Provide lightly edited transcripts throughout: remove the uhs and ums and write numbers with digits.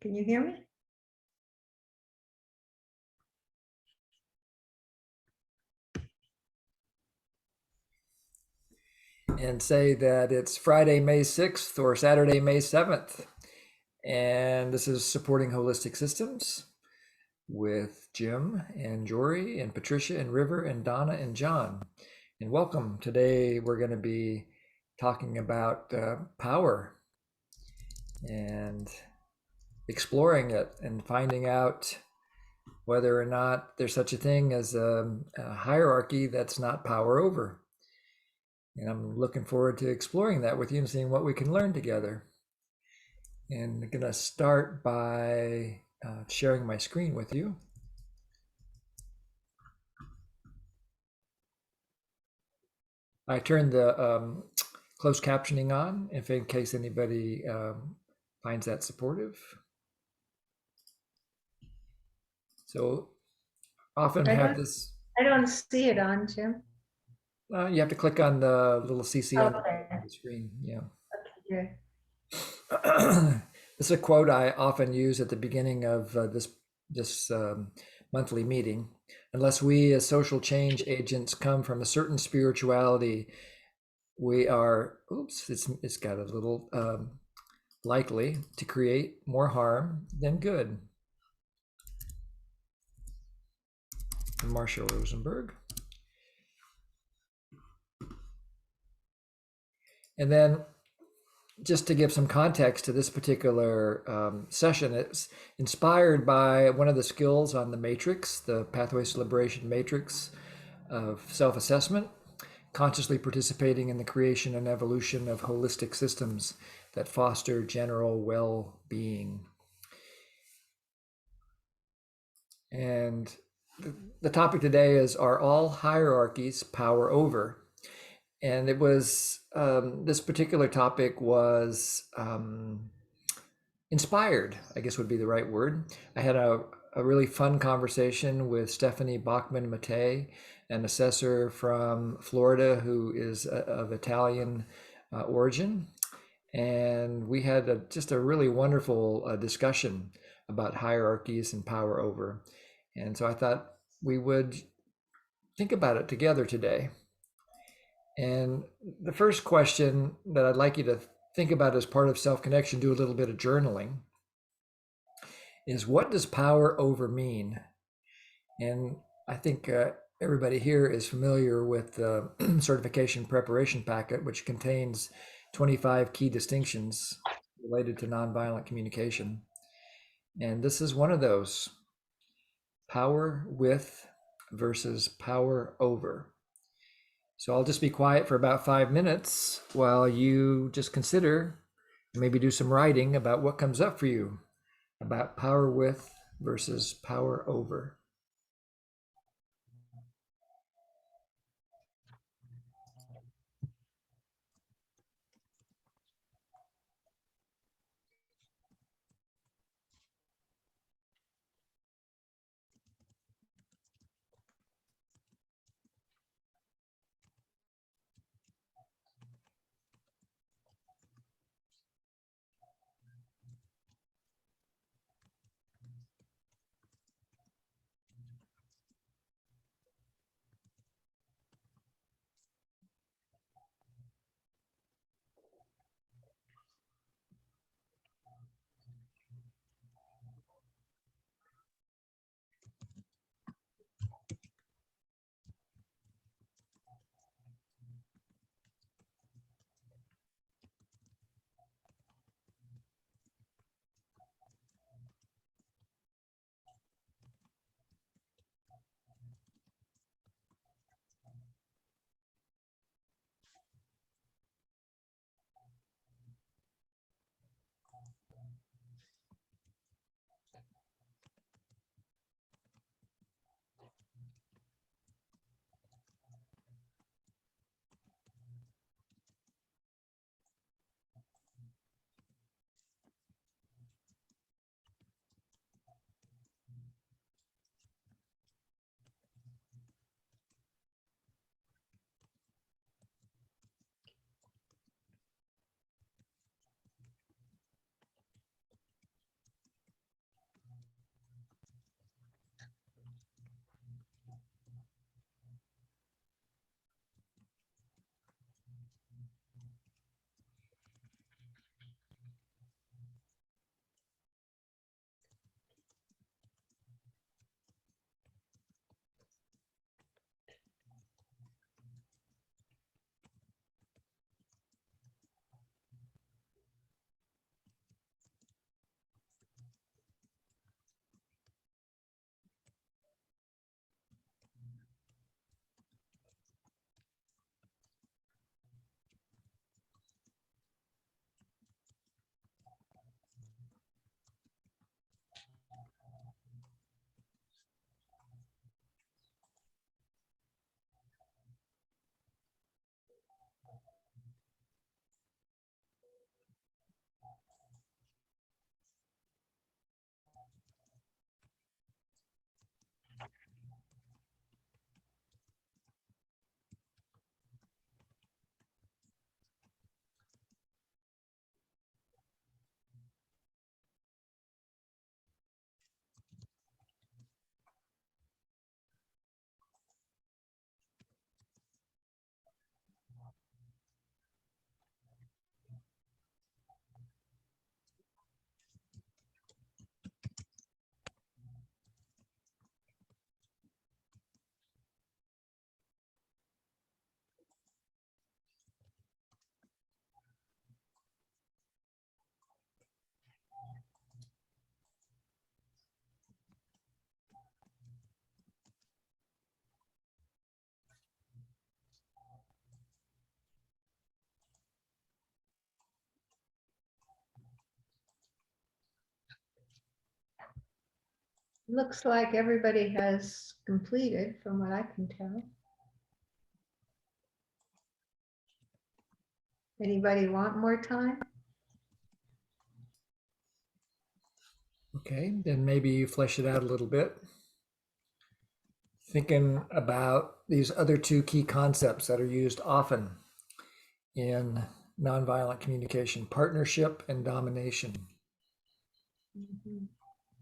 Can you hear me? And say that it's Friday, May 6th or Saturday, May 7th. And this is Supporting Holistic Systems with Jim and Jory and Patricia and River and Donna and John. And welcome. Today we're going to be talking about power and exploring it and finding out whether or not there's such a thing as a hierarchy that's not power over. And I'm looking forward to exploring that with you and seeing what we can learn together. And I'm going to start by sharing my screen with you. I turned the closed captioning on if in case anybody finds that supportive. So often have this. I don't see it on, Jim. You have to click on the little CC on Okay. the screen. Yeah. Okay, This is a quote I often use at the beginning of this monthly meeting. Unless we as social change agents come from a certain spirituality, we are, it's got a little likely to create more harm than good. From Marshall Rosenberg. And then just to give some context to this particular session, it's inspired by one of the skills on the matrix, the Pathways to Liberation matrix of self-assessment, consciously participating in the creation and evolution of holistic systems that foster general well-being. And the topic today is, are all hierarchies power over? And it was, this particular topic was inspired, I guess would be the right word. I had a really fun conversation with Stephanie Bachman-Matei, an assessor from Florida who is of Italian origin. And we had just a really wonderful discussion about hierarchies and power over. And so I thought we would think about it together today. And the first question that I'd like you to think about as part of self-connection, do a little bit of journaling, is what does power over mean? And I think everybody here is familiar with the certification preparation packet, which contains 25 key distinctions related to nonviolent communication. And this is one of those: power with versus power over. So I'll just be quiet for about 5 minutes while you just consider, maybe do some writing about what comes up for you about power with versus power over. Looks like everybody has completed from what I can tell. Anybody want more time? Okay, then maybe you flesh it out a little bit. Thinking about these other two key concepts that are used often in nonviolent communication, partnership and domination. Mhm.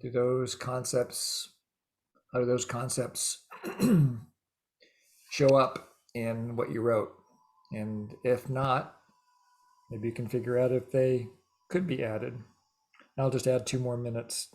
Do those concepts, how do those concepts show up in what you wrote? And if not, maybe you can figure out if they could be added. I'll just add 2 more minutes.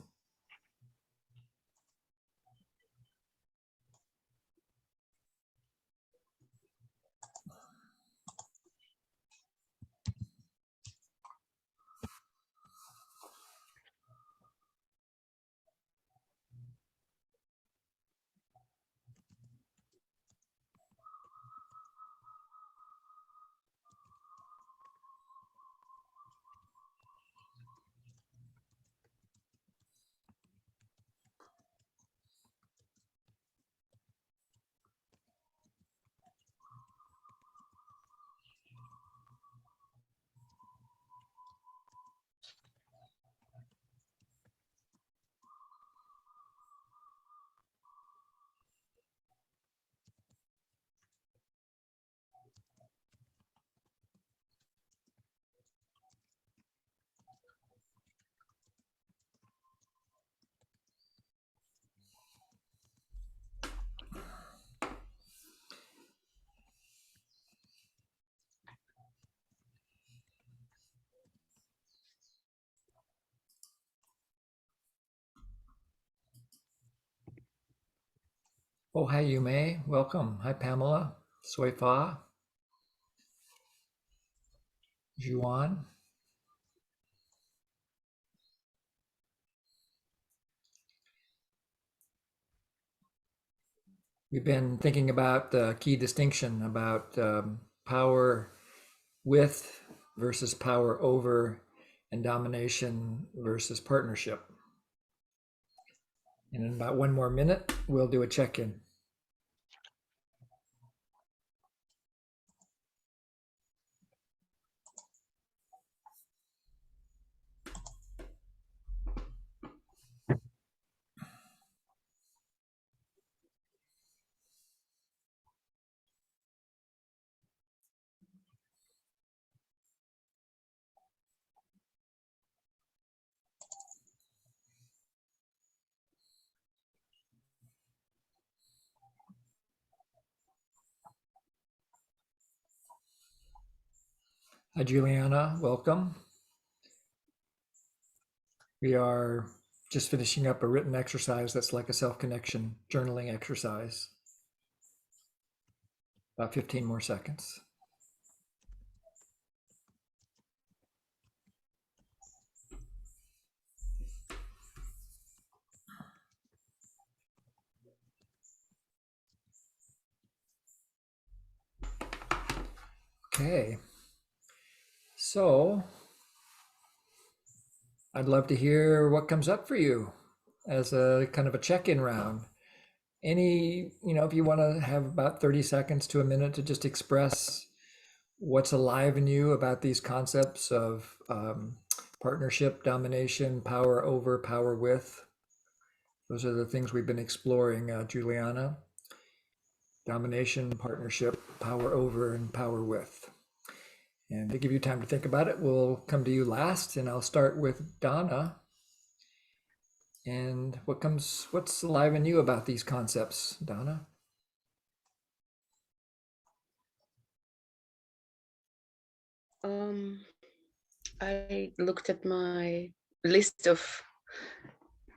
Oh, hi, Yume. Welcome. Hi, Pamela. Soy Fa. Juan. We've been thinking about the key distinction about power with versus power over and domination versus partnership. And in about 1 more minute, we'll do a check-in. Hi, Juliana. Welcome. We are just finishing up a written exercise that's like a self-connection journaling exercise. About 15 more seconds. Okay. So I'd love to hear what comes up for you as a kind of a check-in round. If you want to have about 30 seconds to a minute to just express what's alive in you about these concepts of partnership, domination, power over, power with. Those are the things we've been exploring, Juliana. Domination, partnership, power over, and power with. And to give you time to think about it, we'll come to you last, and I'll start with Donna. And what's alive in you about these concepts, Donna? I looked at my list of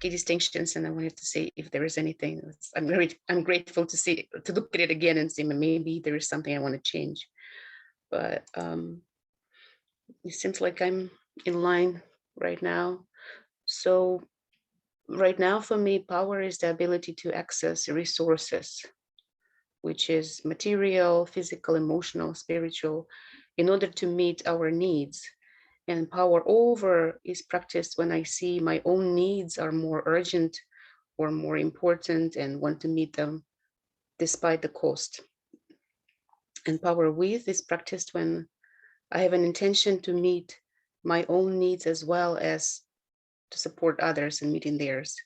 key distinctions and I wanted to see if there is anything. I'm grateful to look at it again and see maybe there is something I want to change. But it seems like I'm in line right now. So right now for me, power is the ability to access resources, which is material, physical, emotional, spiritual, in order to meet our needs. And power over is practiced when I see my own needs are more urgent or more important and want to meet them despite the cost. And power with is practiced when I have an intention to meet my own needs as well as to support others in meeting theirs,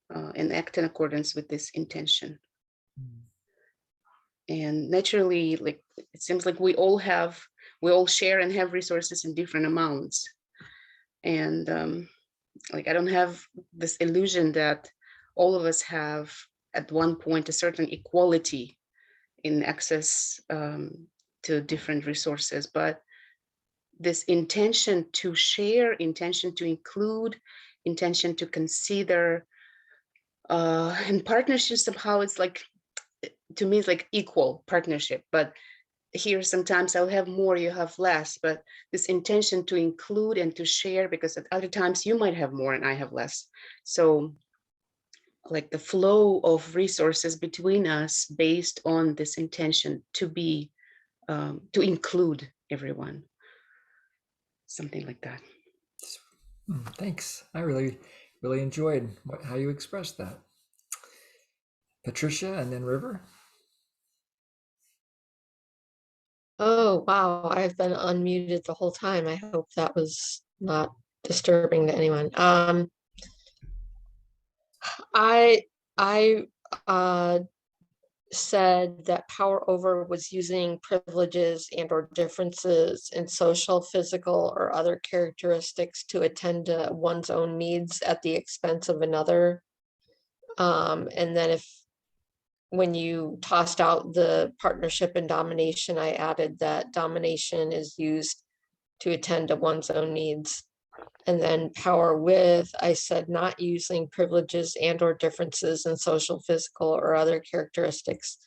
and act in accordance with this intention. And naturally, like it seems like we all share and have resources in different amounts. And like I don't have this illusion that all of us have at one point a certain equality in access to different resources, but this intention to share, intention to include, intention to consider, and partnership somehow it's like, to me it's like equal partnership, but here sometimes I'll have more, you have less, but this intention to include and to share, because at other times you might have more and I have less. So like the flow of resources between us based on this intention to be, to include everyone. Something like that. Thanks. I really enjoyed how you expressed that. Patricia and then River. Oh, wow. I've been unmuted the whole time. I hope that was not disturbing to anyone. I said that power over was using privileges and or differences in social, physical, or other characteristics to attend to one's own needs at the expense of another. And then when you tossed out the partnership and domination, I added that domination is used to attend to one's own needs. And then power with, I said not using privileges and or differences in social, physical, or other characteristics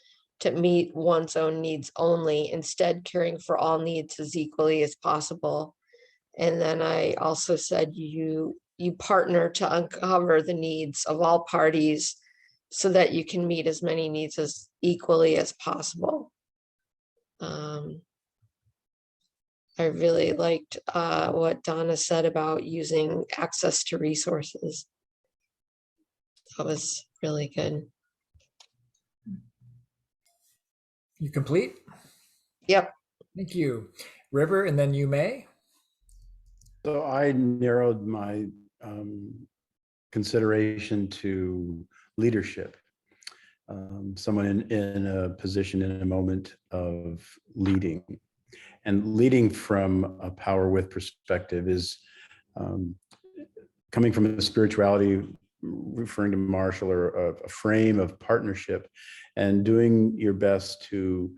to meet one's own needs only, instead caring for all needs as equally as possible. And then I also said you partner to uncover the needs of all parties so that you can meet as many needs as equally as possible. I really liked what Donna said about using access to resources. That was really good. You complete? Yep. Thank you. River, and then you may. So I narrowed my consideration to leadership. Someone in a position, in a moment of leading. And leading from a power with perspective is coming from a spirituality, referring to Marshall, or a frame of partnership, and doing your best to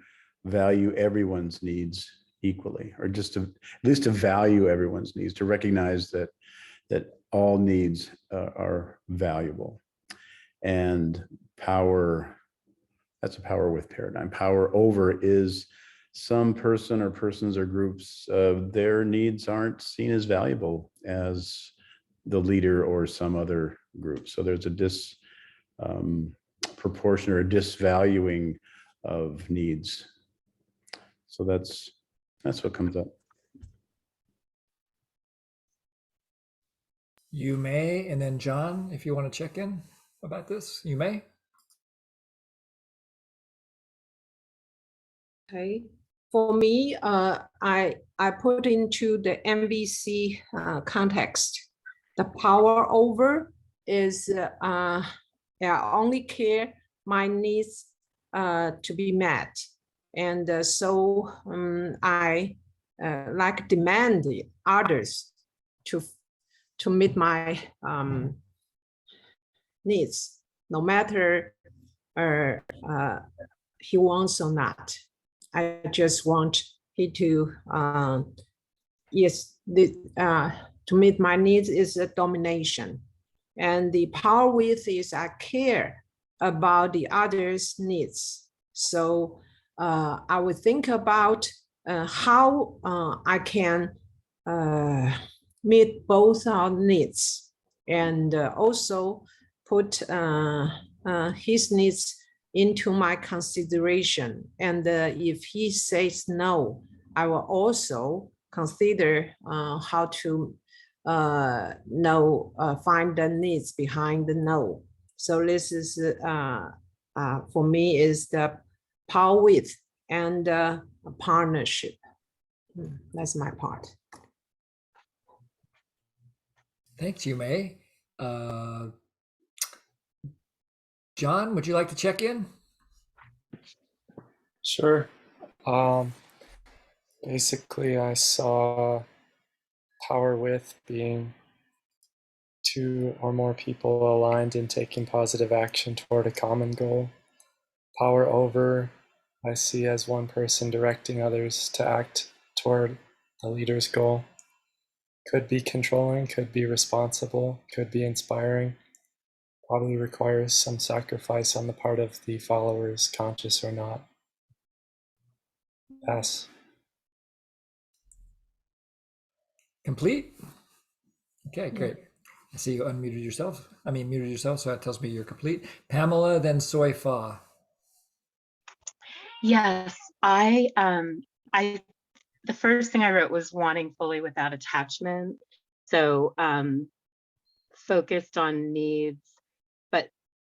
value everyone's needs equally, or just to, at least to value everyone's needs, to recognize that all needs are valuable. And power, that's a power with paradigm. Power over is some person or persons or groups, their needs aren't seen as valuable as the leader or some other group. So there's a disproportion or a disvaluing of needs. So that's what comes up. You may, and then John, if you want to check in about this, you may. Okay. For me, I put into the MVC context. The power over is I only care my needs to be met, and so I like demand the others to meet my needs, no matter he wants or not. I just want he to to meet my needs is a domination, and the power with is I care about the others' needs. So I would think about how I can meet both our needs, and also put his needs into my consideration. And if he says no, I will also consider how to find the needs behind the no. So this is for me is the power with and a partnership. That's my part. Thanks, Yume. John, would you like to check in? Sure. Basically, I saw power with being two or more people aligned in taking positive action toward a common goal. Power over, I see as one person directing others to act toward the leader's goal. Could be controlling, could be responsible, could be inspiring. Probably requires some sacrifice on the part of the followers, conscious or not. Pass. Complete? Okay, great. I see you muted yourself, so that tells me you're complete. Pamela, then Soy Fa. Yes, the first thing I wrote was wanting fully without attachment. So focused on needs, but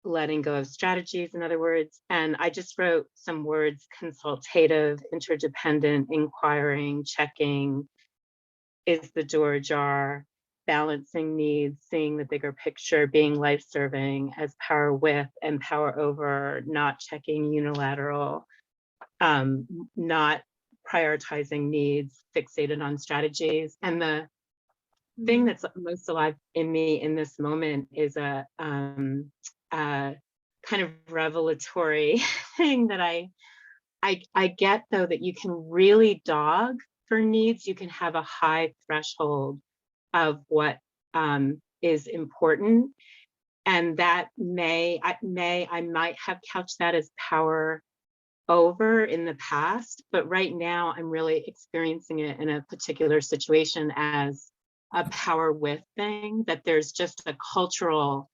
letting go of strategies, in other words. And I just wrote some words: consultative, interdependent, inquiring, checking, is the door ajar, balancing needs, seeing the bigger picture, being life-serving as power with and power over, not checking unilateral, not prioritizing needs, fixated on strategies. And the thing that's most alive in me in this moment is a kind of revelatory thing that I get, though, that you can really dog for needs. You can have a high threshold of what is important, and that I might have couched that as power over in the past, but right now I'm really experiencing it in a particular situation as a power with thing, that there's just a cultural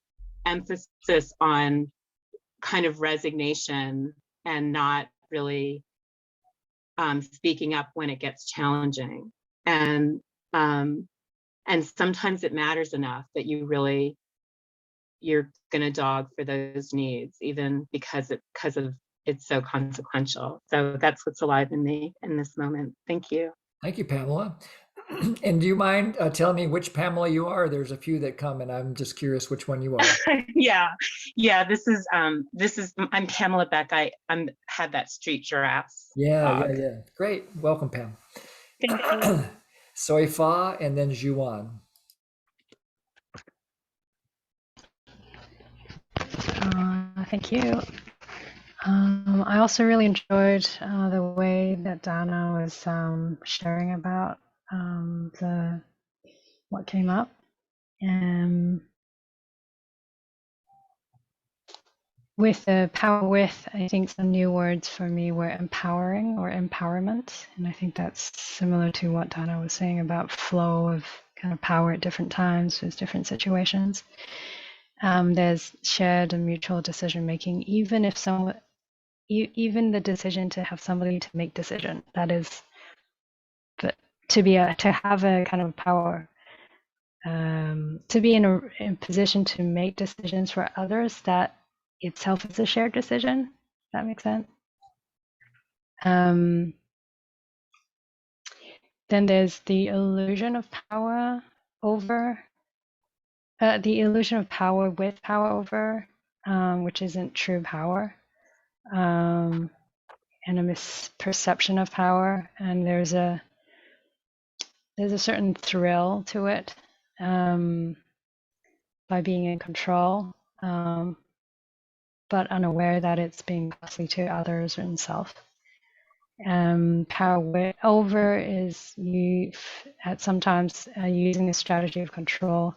emphasis on kind of resignation and not really speaking up when it gets challenging. And sometimes it matters enough that you're gonna dog for those needs, even because of it's so consequential. So that's what's alive in me in this moment. Thank you. Thank you, Pamela. And do you mind telling me which Pamela you are? There's a few that come, and I'm just curious which one you are. yeah. This is I'm Pamela Beck. I'm had that street giraffes. Yeah. Great. Welcome, Pam. Thank you. Soy Fa and then Juan. Thank you. I also really enjoyed the way that Dana was sharing about what came up. With the power with, I think some new words for me were empowering or empowerment. And I think that's similar to what Dana was saying about flow of kind of power at different times with different situations. There's shared and mutual decision making, even if even the decision to have somebody to make decision, that is, but to have a kind of power, to be in a position to make decisions for others, that itself is a shared decision. That makes sense. Then there's the illusion of power over, the illusion of power with power over, which isn't true power. And a misperception of power, and there's a certain thrill to it, by being in control, but unaware that it's being costly to others and self. Power over is you at sometimes using a strategy of control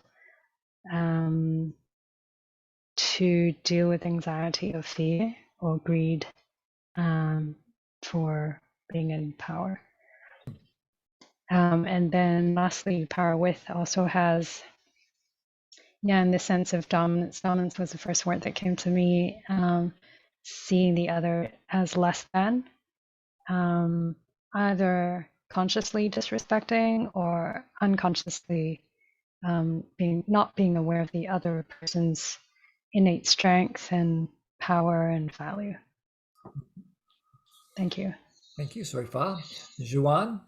to deal with anxiety or fear or greed, for being in power. And then lastly, power with also has, in the sense of dominance. Dominance was the first word that came to me. Seeing the other as less than, either consciously disrespecting or unconsciously not being aware of the other person's innate strength and power and value. Thank you. Thank you, Soifa. Juan?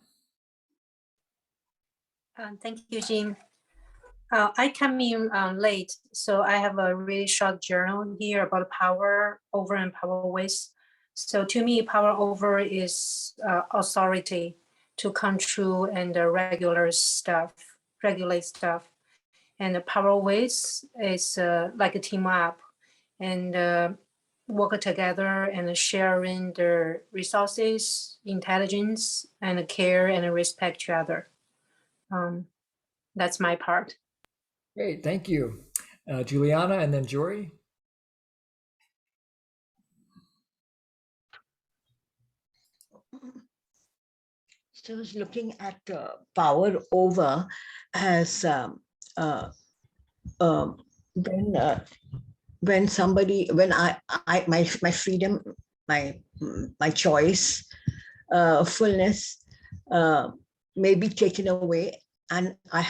Thank you, Jim. I come in late, so I have a really short journal here about power over and power with. So to me, power over is authority to control and regulate stuff. And the power with is like a team up and work together and sharing the resources, intelligence, and care and respect each other. That's my part. Great, thank you. Juliana and then Jory. So I was looking at power over as when somebody, when my freedom, my choice, fullness may be taken away, and I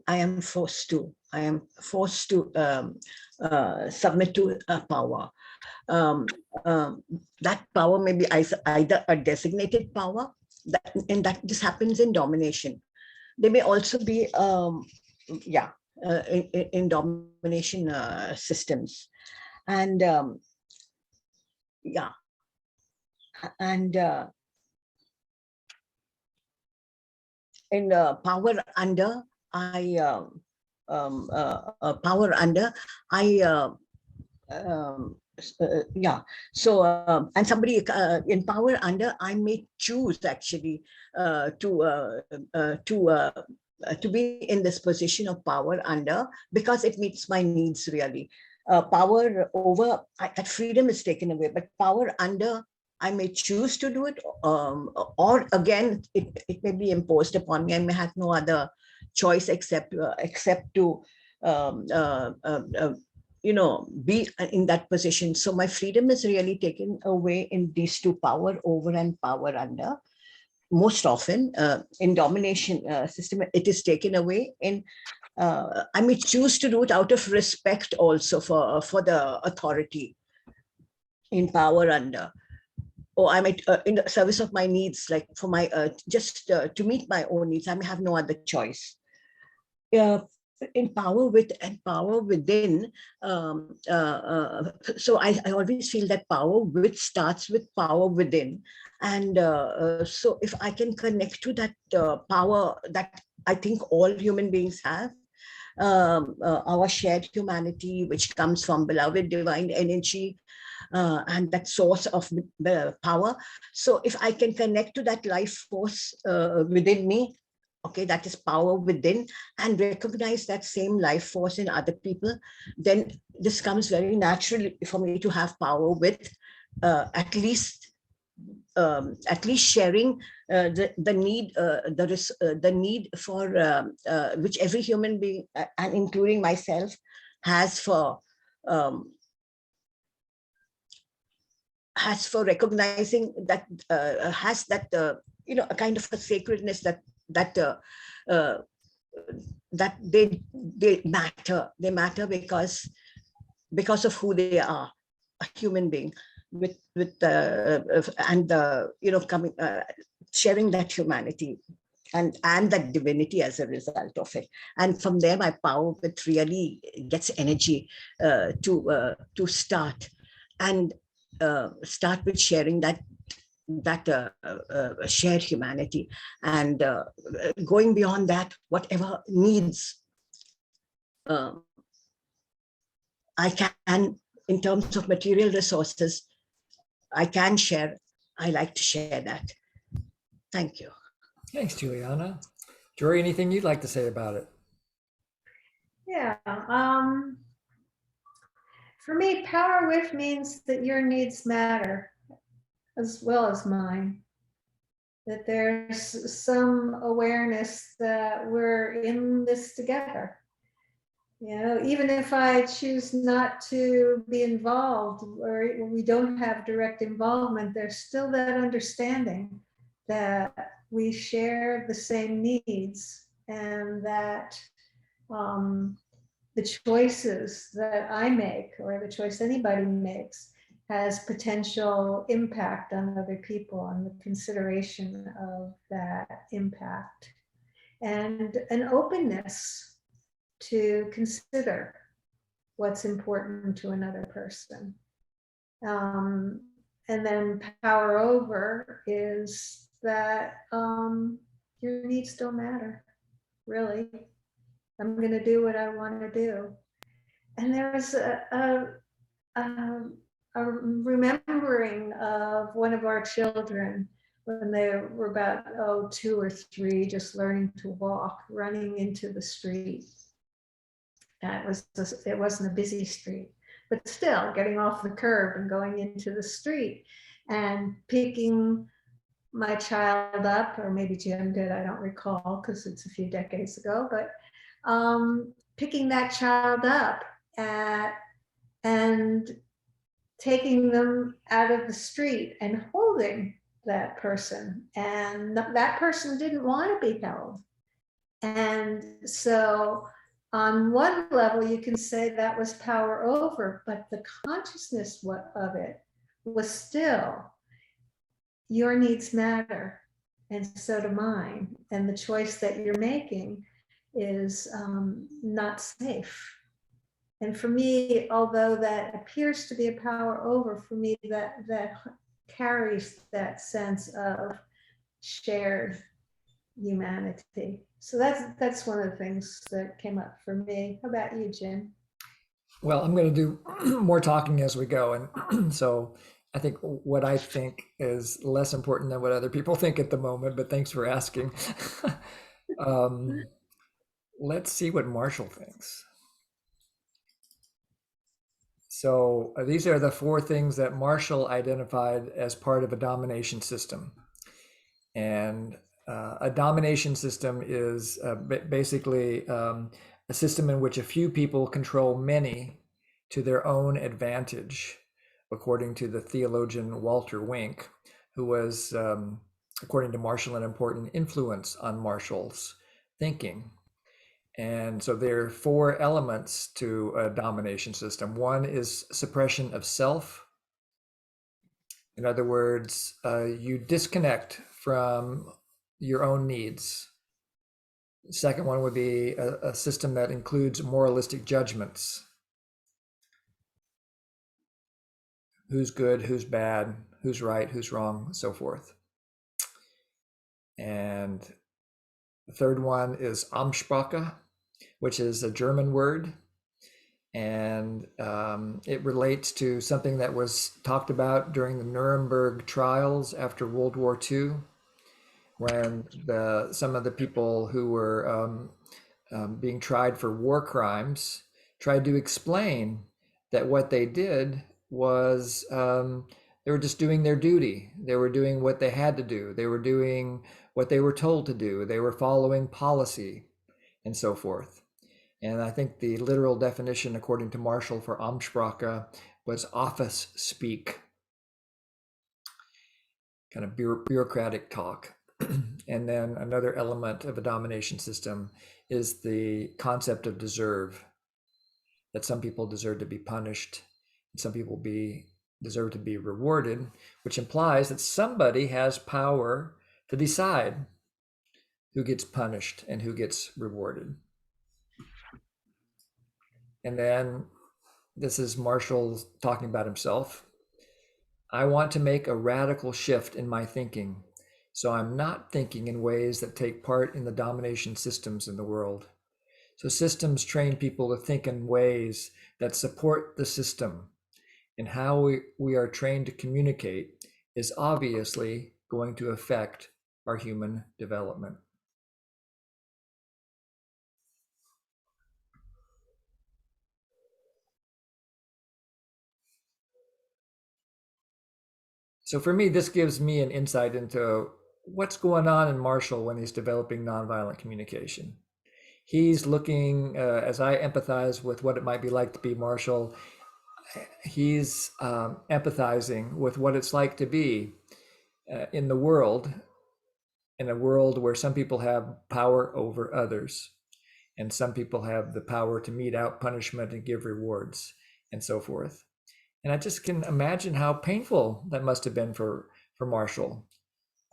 am forced to submit to power. That power may be either a designated power, and that this happens in domination. There may also be in domination systems, and in power under, and somebody in power under, I may choose actually to be in this position of power under, because it meets my needs really. Power over, that freedom is taken away, but power under, I may choose to do it, or again, it may be imposed upon me. I may have no other choice except to be in that position. So my freedom is really taken away in these two, power over and power under. Most often in domination system, it is taken away in I may choose to do it out of respect also for the authority in power under, or I might in the service of my needs, like for my just to meet my own needs. I may have no other choice. In power with and power within, so I always feel that power with starts with power within, and so if I can connect to that power that I think all human beings have, our shared humanity, which comes from beloved divine energy, and that source of power. So if I can connect to that life force within me, okay, that is power within, and recognize that same life force in other people, then this comes very naturally for me to have power with, at least sharing the need for which every human being, and including myself, has for recognizing that has that a kind of a sacredness that they matter because of who they are, a human being with and coming sharing that humanity and that divinity as a result of it. And from there my power with really gets energy to start with sharing that shared humanity, and going beyond that, whatever needs I can, in terms of material resources, I can share. I like to share that. Thank you. Thanks, Juliana. Jory, anything you'd like to say about it? Yeah. For me, power with means that your needs matter as well as mine. That there's some awareness that we're in this together. Even if I choose not to be involved, or we don't have direct involvement, there's still that understanding that we share the same needs, and that the choices that I make or the choice anybody makes has potential impact on other people, and the consideration of that impact, and an openness to consider what's important to another person. And then power over is that your needs don't matter, really. I'm going to do what I want to do. And there was a remembering of one of our children when they were about 2 or 3, just learning to walk, running into the street. It wasn't a busy street, but still getting off the curb and going into the street and picking my child up, or maybe Jim did, I don't recall because it's a few decades ago, but picking that child up and taking them out of the street and holding that person. And that person didn't want to be held. And so on one level, you can say that was power over, but the consciousness of it was still, your needs matter, and so do mine. And the choice that you're making is not safe. And for me, although that appears to be a power over, for me, that carries that sense of shared humanity. So that's one of the things that came up for me. How about you, Jim? Well, I'm going to do more talking as we go. And so I think what I think is less important than what other people think at the moment, but thanks for asking. Let's see what Marshall thinks. So these are the 4 things that Marshall identified as part of a domination system. And a domination system is basically a system in which a few people control many to their own advantage, according to the theologian Walter Wink, who was, according to Marshall, an important influence on Marshall's thinking. And so there are 4 elements to a domination system. One is suppression of self. In other words, you disconnect from your own needs. The second one would be a system that includes moralistic judgments. Who's good, who's bad, who's right, who's wrong, and so forth. And the third one is Amtssprache, which is a German word. And it relates to something that was talked about during the Nuremberg trials after World War II, when some of the people who were being tried for war crimes tried to explain that what they did was they were just doing their duty. They were doing what they had to do. They were doing what they were told to do. They were following policy and so forth. And I think the literal definition, according to Marshall, for Amtssprache was office speak, kind of bureaucratic talk. And then another element of a domination system is the concept of deserve, that some people deserve to be punished and some people deserve to be rewarded, which implies that somebody has power to decide who gets punished and who gets rewarded. And then this is Marshall talking about himself. I want to make a radical shift in my thinking, so I'm not thinking in ways that take part in the domination systems in the world. So systems train people to think in ways that support the system, and how we are trained to communicate is obviously going to affect our human development. So for me, this gives me an insight into what's going on in Marshall when he's developing nonviolent communication. He's looking, as I empathize with what it might be like to be Marshall, he's empathizing with what it's like to be in the world, in a world where some people have power over others. And some people have the power to mete out punishment and give rewards and so forth. And I just can imagine how painful that must have been for Marshall.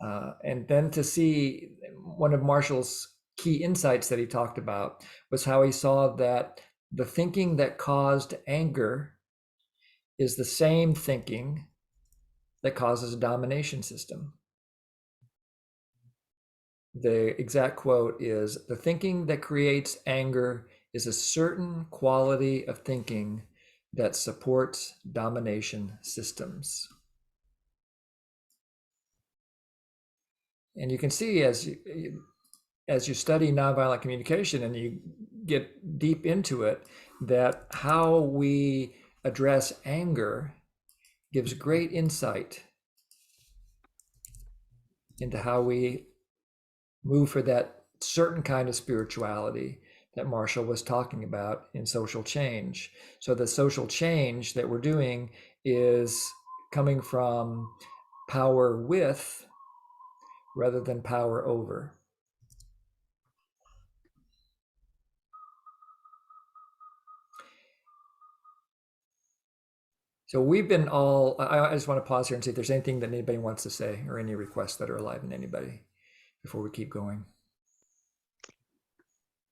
And then to see one of Marshall's key insights that he talked about was how he saw that the thinking that caused anger is the same thinking that causes a domination system. The exact quote is, "The thinking that creates anger is a certain quality of thinking that supports domination systems." And you can see as you study nonviolent communication and you get deep into it, that how we address anger gives great insight into how we move for that certain kind of spirituality that Marshall was talking about in social change. So the social change that we're doing is coming from power with rather than power over. So we've been all, I just want to pause here and see if there's anything that anybody wants to say or any requests that are alive in anybody before we keep going.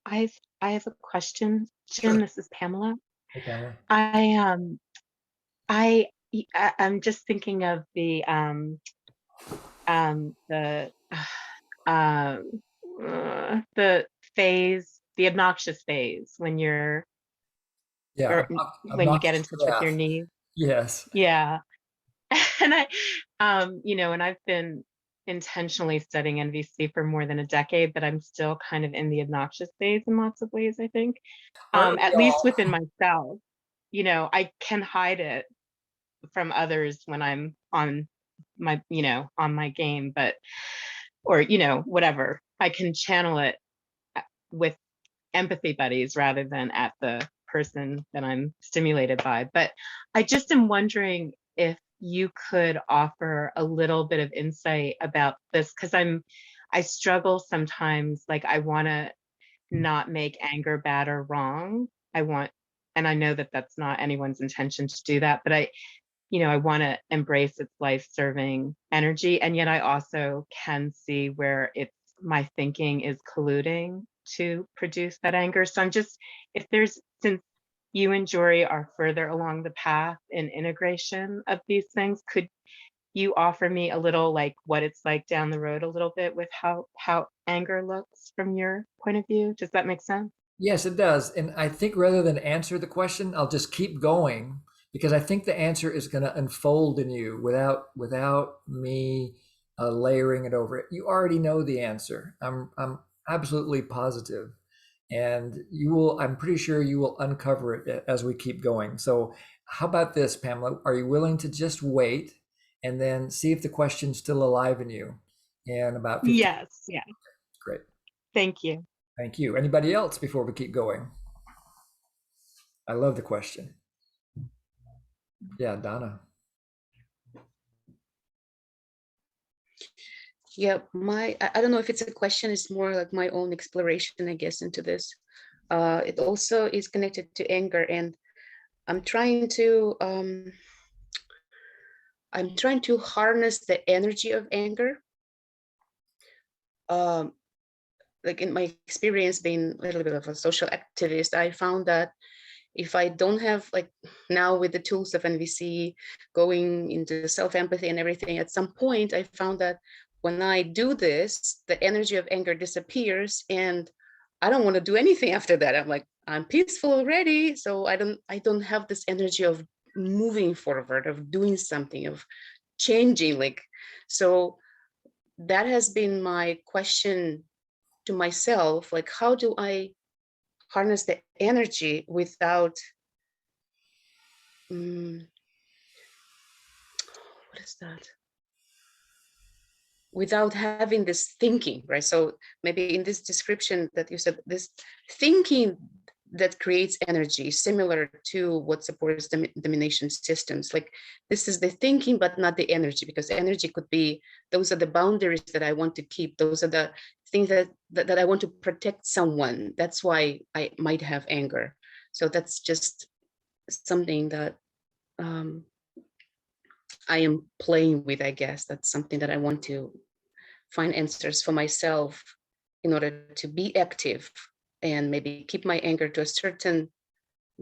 I have a question, Jim. Sure. This is Pamela. Hey, Pamela. I'm just thinking of the phase, the obnoxious phase when you're Yeah, when you get in obnoxious touch with your wrath. knees. Yes. Yeah. And and I've been intentionally studying NVC for more than a decade, but I'm still kind of in the obnoxious phase in lots of ways, I think. Aren't we At least all? within myself. I can hide it from others when I'm on my, on my game, or whatever. I can channel it with empathy buddies rather than at the person that I'm stimulated by. But I just am wondering if you could offer a little bit of insight about this, because I struggle sometimes. Like, I want to not make anger bad or wrong. And I know that that's not anyone's intention to do that, but I want to embrace its life-serving energy. And yet I also can see where my thinking is colluding to produce that anger. So I'm just, since you and Jory are further along the path in integration of these things, could you offer me a little, like, what it's like down the road a little bit with how anger looks from your point of view? Does that make sense? Yes, it does. And I think rather than answer the question, I'll just keep going, because I think the answer is going to unfold in you without me layering it over it. You already know the answer. I'm absolutely positive, and I'm pretty sure you will uncover it as we keep going. So how about this, Pamela? Are you willing to just wait and then see if the question's still alive in you in about 15? Yes. Yeah. Great. Thank you. Thank you. Anybody else before we keep going? I love the question. Yeah, Donna. Yeah, I don't know if it's a question, it's more like my own exploration, I guess, into this. It also is connected to anger, and I'm trying to harness the energy of anger. Like, in my experience being a little bit of a social activist, I found that if I don't have, like, now with the tools of NVC, going into self-empathy and everything, at some point I found that when I do this, the energy of anger disappears and I don't want to do anything after that. I'm like, I'm peaceful already. So I don't have this energy of moving forward, of doing something, of changing. Like, so that has been my question to myself, like, how do I harness the energy without what is that? Without having this thinking, right? So maybe in this description that you said, this thinking that creates energy similar to what supports domination systems. Like this is the thinking, but not the energy, because energy could be, those are the boundaries that I want to keep. Those are the things that I want to protect someone. That's why I might have anger. So that's just something that I am playing with, I guess. That's something that I want to find answers for myself in order to be active and maybe keep my anger to a certain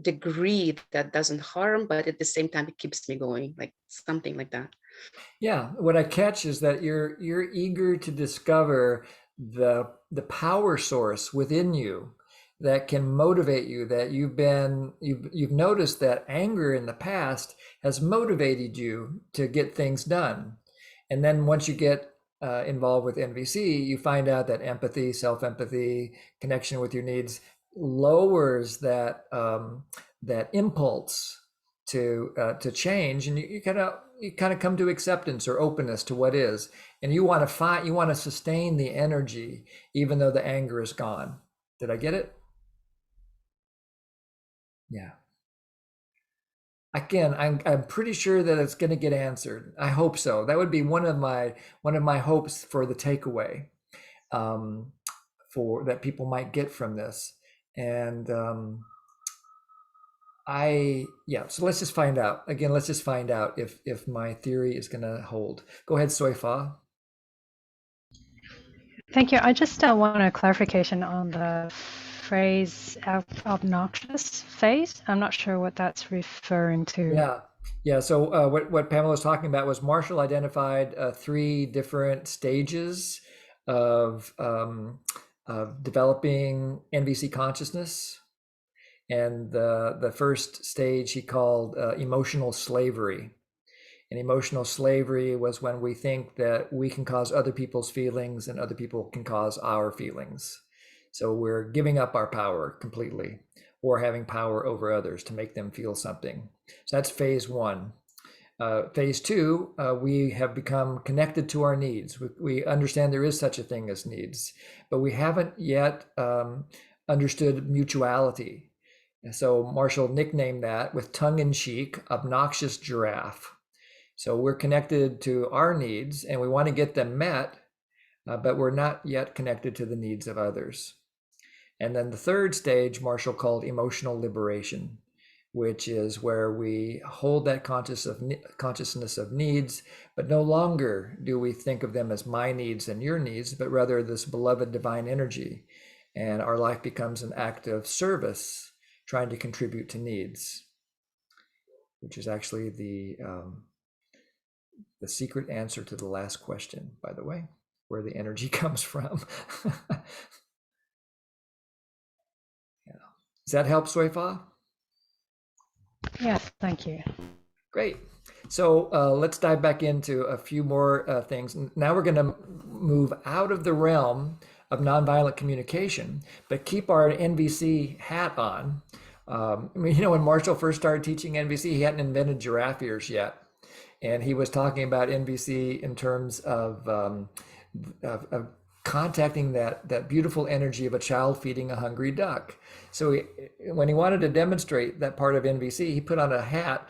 degree that doesn't harm, but at the same time, it keeps me going, like something like that. Yeah, what I catch is that you're eager to discover the power source within you that can motivate you, that you've noticed that anger in the past has motivated you to get things done. And then once you get involved with NVC, you find out that empathy, self-empathy, connection with your needs lowers that that impulse to change, and you kind of come to acceptance or openness to what is, and you want to sustain the energy even though the anger is gone. Did I get it? Yeah. Again, I'm pretty sure that it's going to get answered. I hope so. That would be one of my hopes for the takeaway, for that people might get from this. And so let's just find out. Again, let's just find out if my theory is going to hold. Go ahead, Soifa. Thank you. I just want a clarification on the phrase obnoxious phase. I'm not sure what that's referring to. Yeah. So what Pamela was talking about was Marshall identified 3 different stages of developing NVC consciousness. And the first stage he called emotional slavery. And emotional slavery was when we think that we can cause other people's feelings and other people can cause our feelings. So we're giving up our power completely, or having power over others to make them feel something. So that's phase 1. Phase 2, we have become connected to our needs. We understand there is such a thing as needs, but we haven't yet understood mutuality. And so Marshall nicknamed that, with tongue-in-cheek, obnoxious giraffe. So we're connected to our needs and we want to get them met, but we're not yet connected to the needs of others. And then the third stage, Marshall called emotional liberation, which is where we hold that consciousness of needs, but no longer do we think of them as my needs and your needs, but rather this beloved divine energy. And our life becomes an act of service, trying to contribute to needs, which is actually the secret answer to the last question, by the way, where the energy comes from. Yeah. Does that help, Soifa? Yes, thank you. Great. So let's dive back into a few more things. Now we're going to move out of the realm of nonviolent communication, but keep our NVC hat on. When Marshall first started teaching NVC, he hadn't invented giraffe ears yet. And he was talking about NVC in terms of contacting that beautiful energy of a child feeding a hungry duck. So when he wanted to demonstrate that part of NVC, he put on a hat.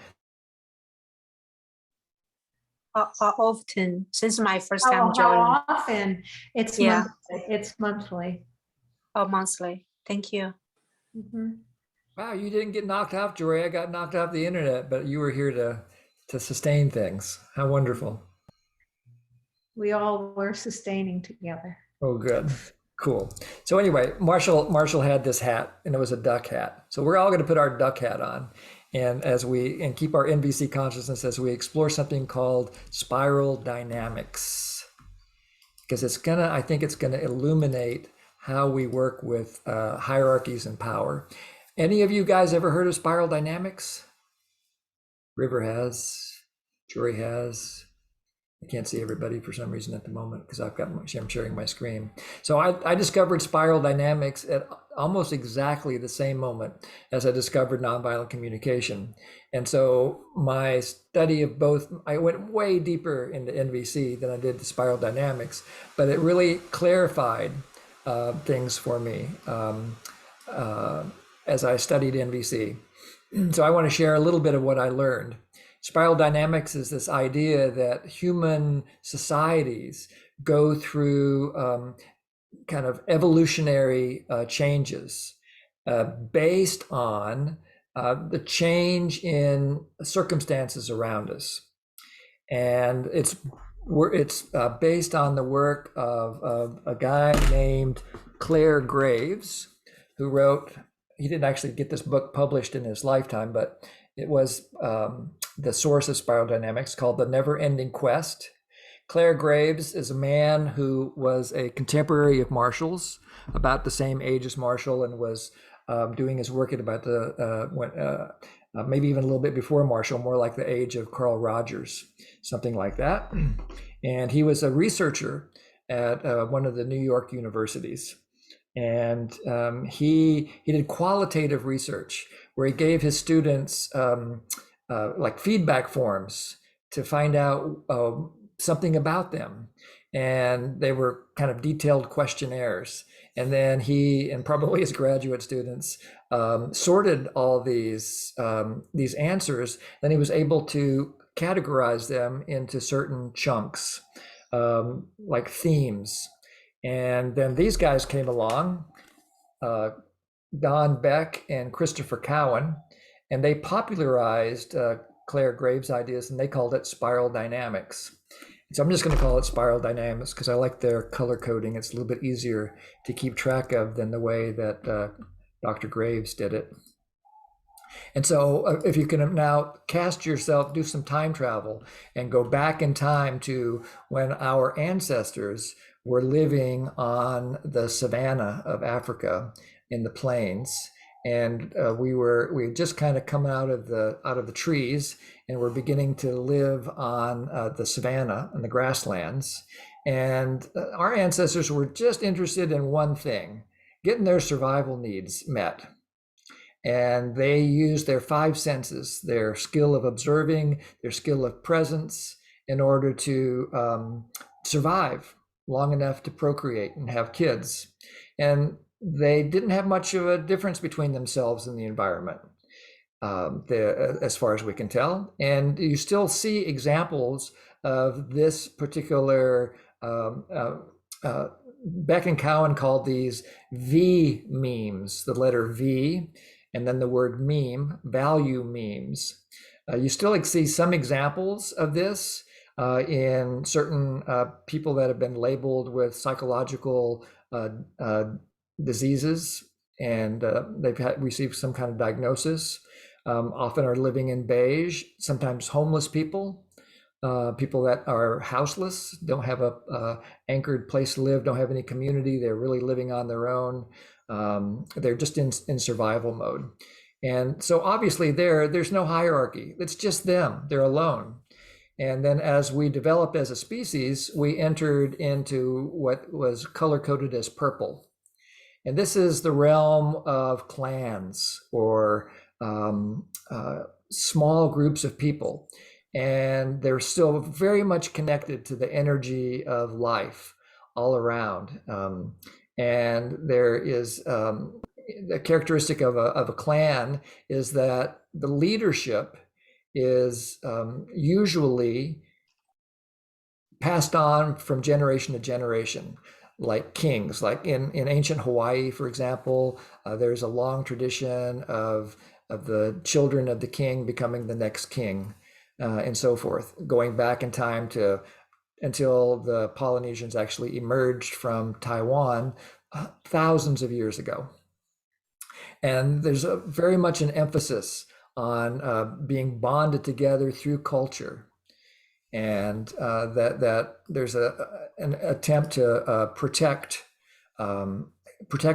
Often, since my first time joining. How often? It's monthly. It's monthly. Oh, monthly. Thank you. Mm-hmm. Wow, you didn't get knocked off, Jory. I got knocked off the internet, but you were here to sustain things. How wonderful. We all were sustaining together. Oh, good. Cool. So anyway, Marshall had this hat, and it was a duck hat. So we're all going to put our duck hat on, and keep our NVC consciousness as we explore something called spiral dynamics, because I think it's gonna illuminate how we work with hierarchies and power. Any of you guys ever heard of spiral dynamics? River has, Jory has. I can't see everybody for some reason at the moment because I'm sharing my screen. So I discovered spiral dynamics at almost exactly the same moment as I discovered nonviolent communication. And so my study of both, I went way deeper into NVC than I did the spiral dynamics, but it really clarified things for me. as I studied NVC. So I want to share a little bit of what I learned. Spiral dynamics is this idea that human societies go through kind of evolutionary changes based on the change in circumstances around us. And it's based on the work of a guy named Clare Graves, who wrote, he didn't actually get this book published in his lifetime, but it was the source of spiral dynamics, called The Never Ending Quest. Clare Graves is a man who was a contemporary of Marshall's, about the same age as Marshall, and was doing his work at about maybe even a little bit before Marshall, more like the age of Carl Rogers, something like that. And he was a researcher at one of the New York universities. And he did qualitative research where he gave his students like feedback forms to find out something about them. And they were kind of detailed questionnaires. And then he, and probably his graduate students, sorted all these answers. Then he was able to categorize them into certain chunks, like themes. And then these guys came along, Don Beck and Christopher Cowan, and they popularized Clare Graves' ideas, and they called it spiral dynamics. So I'm just going to call it spiral dynamics because I like their color coding. It's a little bit easier to keep track of than the way that Dr. Graves did it. And so if you can now cast yourself, do some time travel and go back in time to when our ancestors were living on the savanna of Africa in the plains. And we had just kind of come out of the trees, and we're beginning to live on the savanna and the grasslands. And our ancestors were just interested in one thing: getting their survival needs met. And they used their five senses, their skill of observing, their skill of presence, in order to survive long enough to procreate and have kids. And they didn't have much of a difference between themselves and the environment, as far as we can tell. And you still see examples of this particular, Beck and Cowan called these V memes, the letter V, and then the word meme, value memes. You still see some examples of this in certain people that have been labeled with psychological diseases, and they've received some kind of diagnosis. Often are living in beige, sometimes homeless people, people that are houseless, don't have a anchored place to live, don't have any community, they're really living on their own. They're just in survival mode. And so obviously there's no hierarchy. It's just them, they're alone. And then as we developed as a species, we entered into what was color-coded as purple. And this is the realm of clans, or small groups of people. And they're still very much connected to the energy of life all around. And there is the characteristic of a clan is that the leadership is usually passed on from generation to generation, like kings. Like in ancient Hawaii, for example, there's a long tradition of the children of the king becoming the next king, and so forth, going back in time until the Polynesians actually emerged from Taiwan thousands of years ago. And there's very much an emphasis on being bonded together through culture, and that there's an attempt to protect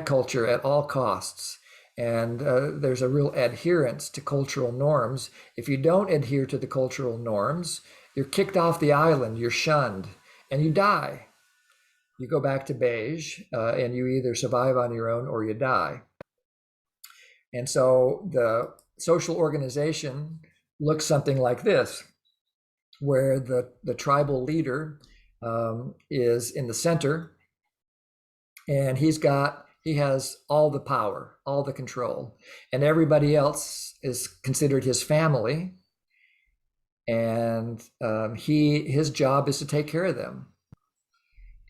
culture at all costs. And there's a real adherence to cultural norms. If you don't adhere to the cultural norms, you're kicked off the island, you're shunned, and you die. You go back to beige, and you either survive on your own or you die. And so the social organization looks something like this, where the tribal leader is in the center, and he's got He has all the power, all the control, and everybody else is considered his family. And his job is to take care of them.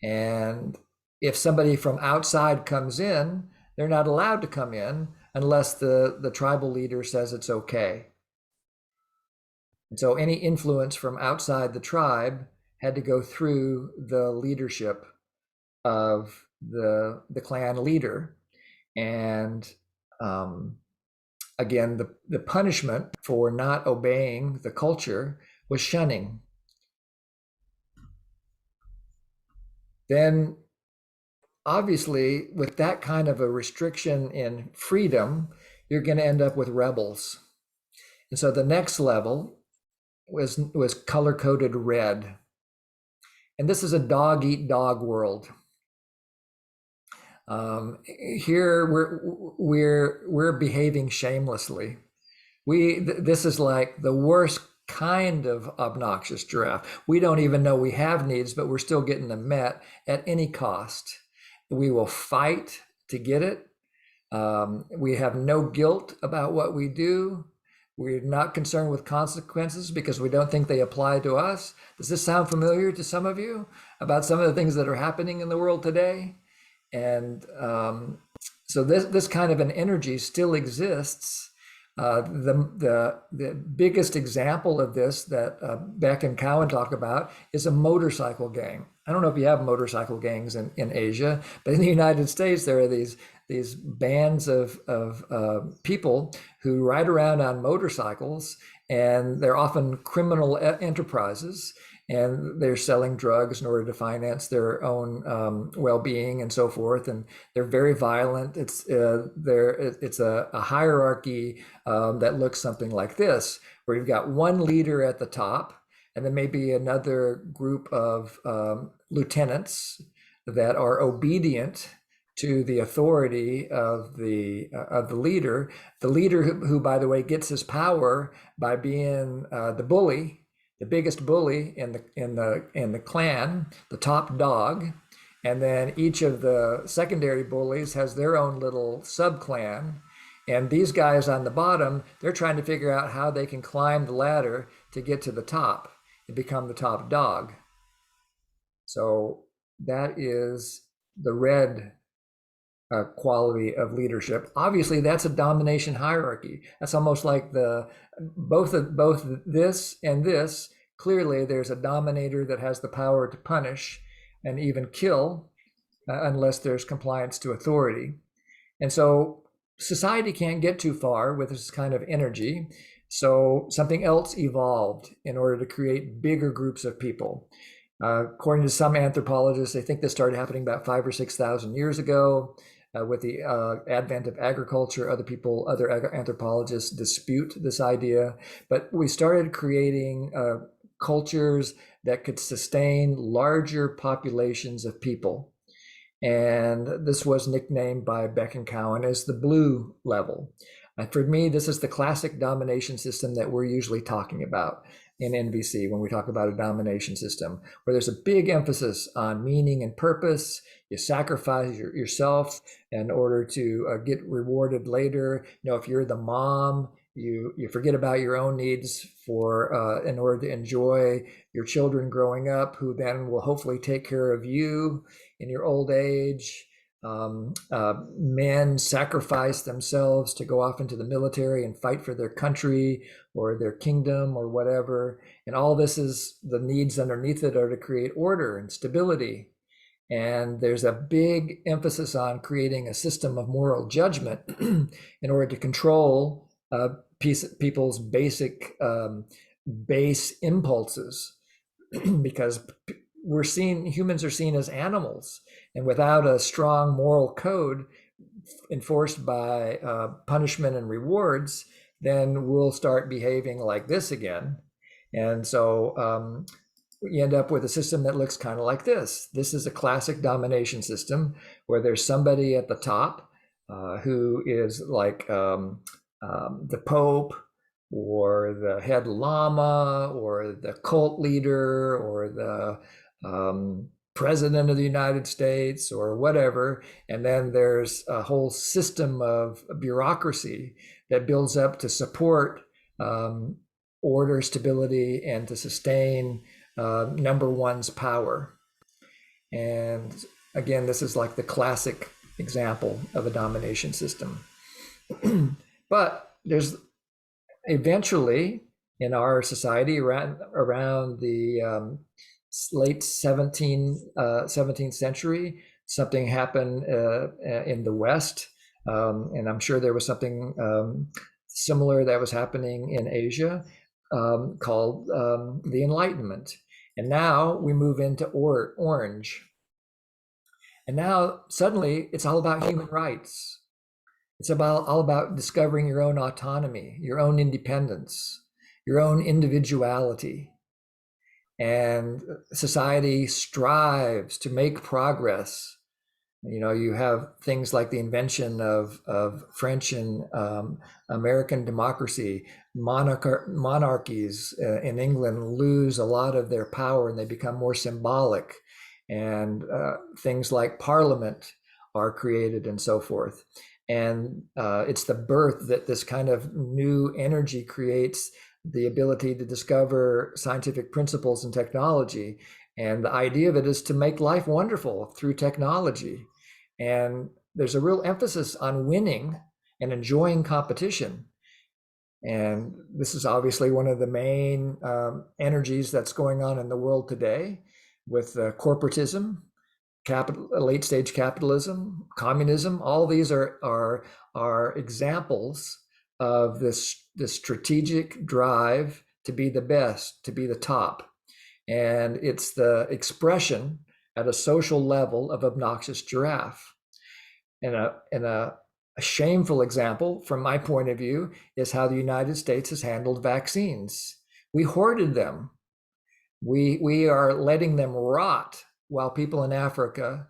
And if somebody from outside comes in, they're not allowed to come in unless the tribal leader says it's okay. And so any influence from outside the tribe had to go through the leadership of the clan leader. And again, the punishment for not obeying the culture was shunning. Then obviously, with that kind of a restriction in freedom, you're going to end up with rebels. And so the next level was color-coded red. And this is a dog-eat-dog world. Here we're behaving shamelessly. This is like the worst kind of obnoxious giraffe. We don't even know we have needs, but we're still getting them met at any cost. We will fight to get it. We have no guilt about what we do. We're not concerned with consequences because we don't think they apply to us. Does this sound familiar to some of you about some of the things that are happening in the world today? And so this kind of an energy still exists. The biggest example of this that Beck and Cowan talk about is a motorcycle gang. I don't know if you have motorcycle gangs in Asia, but in the United States, there are these bands of people who ride around on motorcycles, and they're often criminal enterprises, and they're selling drugs in order to finance their own well-being and so forth. And they're very violent. It's a hierarchy that looks something like this, where you've got one leader at the top, and then maybe another group of lieutenants that are obedient to the authority of the leader. The leader who, by the way, gets his power by being the bully, the biggest bully in the clan, the top dog, and then each of the secondary bullies has their own little sub-clan. And these guys on the bottom, they're trying to figure out how they can climb the ladder to get to the top and become the top dog. So that is the red quality of leadership. Obviously, that's a domination hierarchy. That's almost like both this and this. Clearly, there's a dominator that has the power to punish and even kill unless there's compliance to authority. And so society can't get too far with this kind of energy. So something else evolved in order to create bigger groups of people. According to some anthropologists, they think this started happening about 5,000 or 6,000 years ago. With the advent of agriculture, other anthropologists dispute this idea, but we started creating cultures that could sustain larger populations of people. And this was nicknamed by Beck and Cowan as the blue level. And for me, this is the classic domination system that we're usually talking about in NVC when we talk about a domination system, where there's a big emphasis on meaning and purpose. You sacrifice yourself in order to get rewarded later. If you're the mom, you forget about your own needs in order to enjoy your children growing up, who then will hopefully take care of you in your old age. Men sacrifice themselves to go off into the military and fight for their country or their kingdom or whatever. And all this is the needs underneath it are to create order and stability. And there's a big emphasis on creating a system of moral judgment in order to control people's basic base impulses, because humans are seen as animals, and without a strong moral code enforced by punishment and rewards, then we'll start behaving like this again. And so you end up with a system that looks kind of like this. This is a classic domination system where there's somebody at the top who is like the Pope or the head lama or the cult leader or the president of the United States or whatever, and then there's a whole system of bureaucracy that builds up to support order, stability, and to sustain number one's power. And again, this is like the classic example of a domination system. But there's eventually in our society around the late 17th century, something happened in the West. And I'm sure there was something similar that was happening in Asia called the Enlightenment. And now we move into orange. And now suddenly it's all about human rights. It's all about discovering your own autonomy, your own independence, your own individuality. And society strives to make progress. You know, you have things like the invention of French and American democracy. Monarchies in England lose a lot of their power and they become more symbolic. And things like parliament are created and so forth. And it's the birth that this kind of new energy creates the ability to discover scientific principles and technology. And the idea of it is to make life wonderful through technology. And there's a real emphasis on winning and enjoying competition. And this is obviously one of the main energies that's going on in the world today with corporatism, late stage capitalism, communism. All these are examples of this strategic drive to be the best, to be the top. And it's the expression at a social level of obnoxious giraffe. And a shameful example from my point of view is how the United States has handled vaccines. We hoarded them. We are letting them rot while people in Africa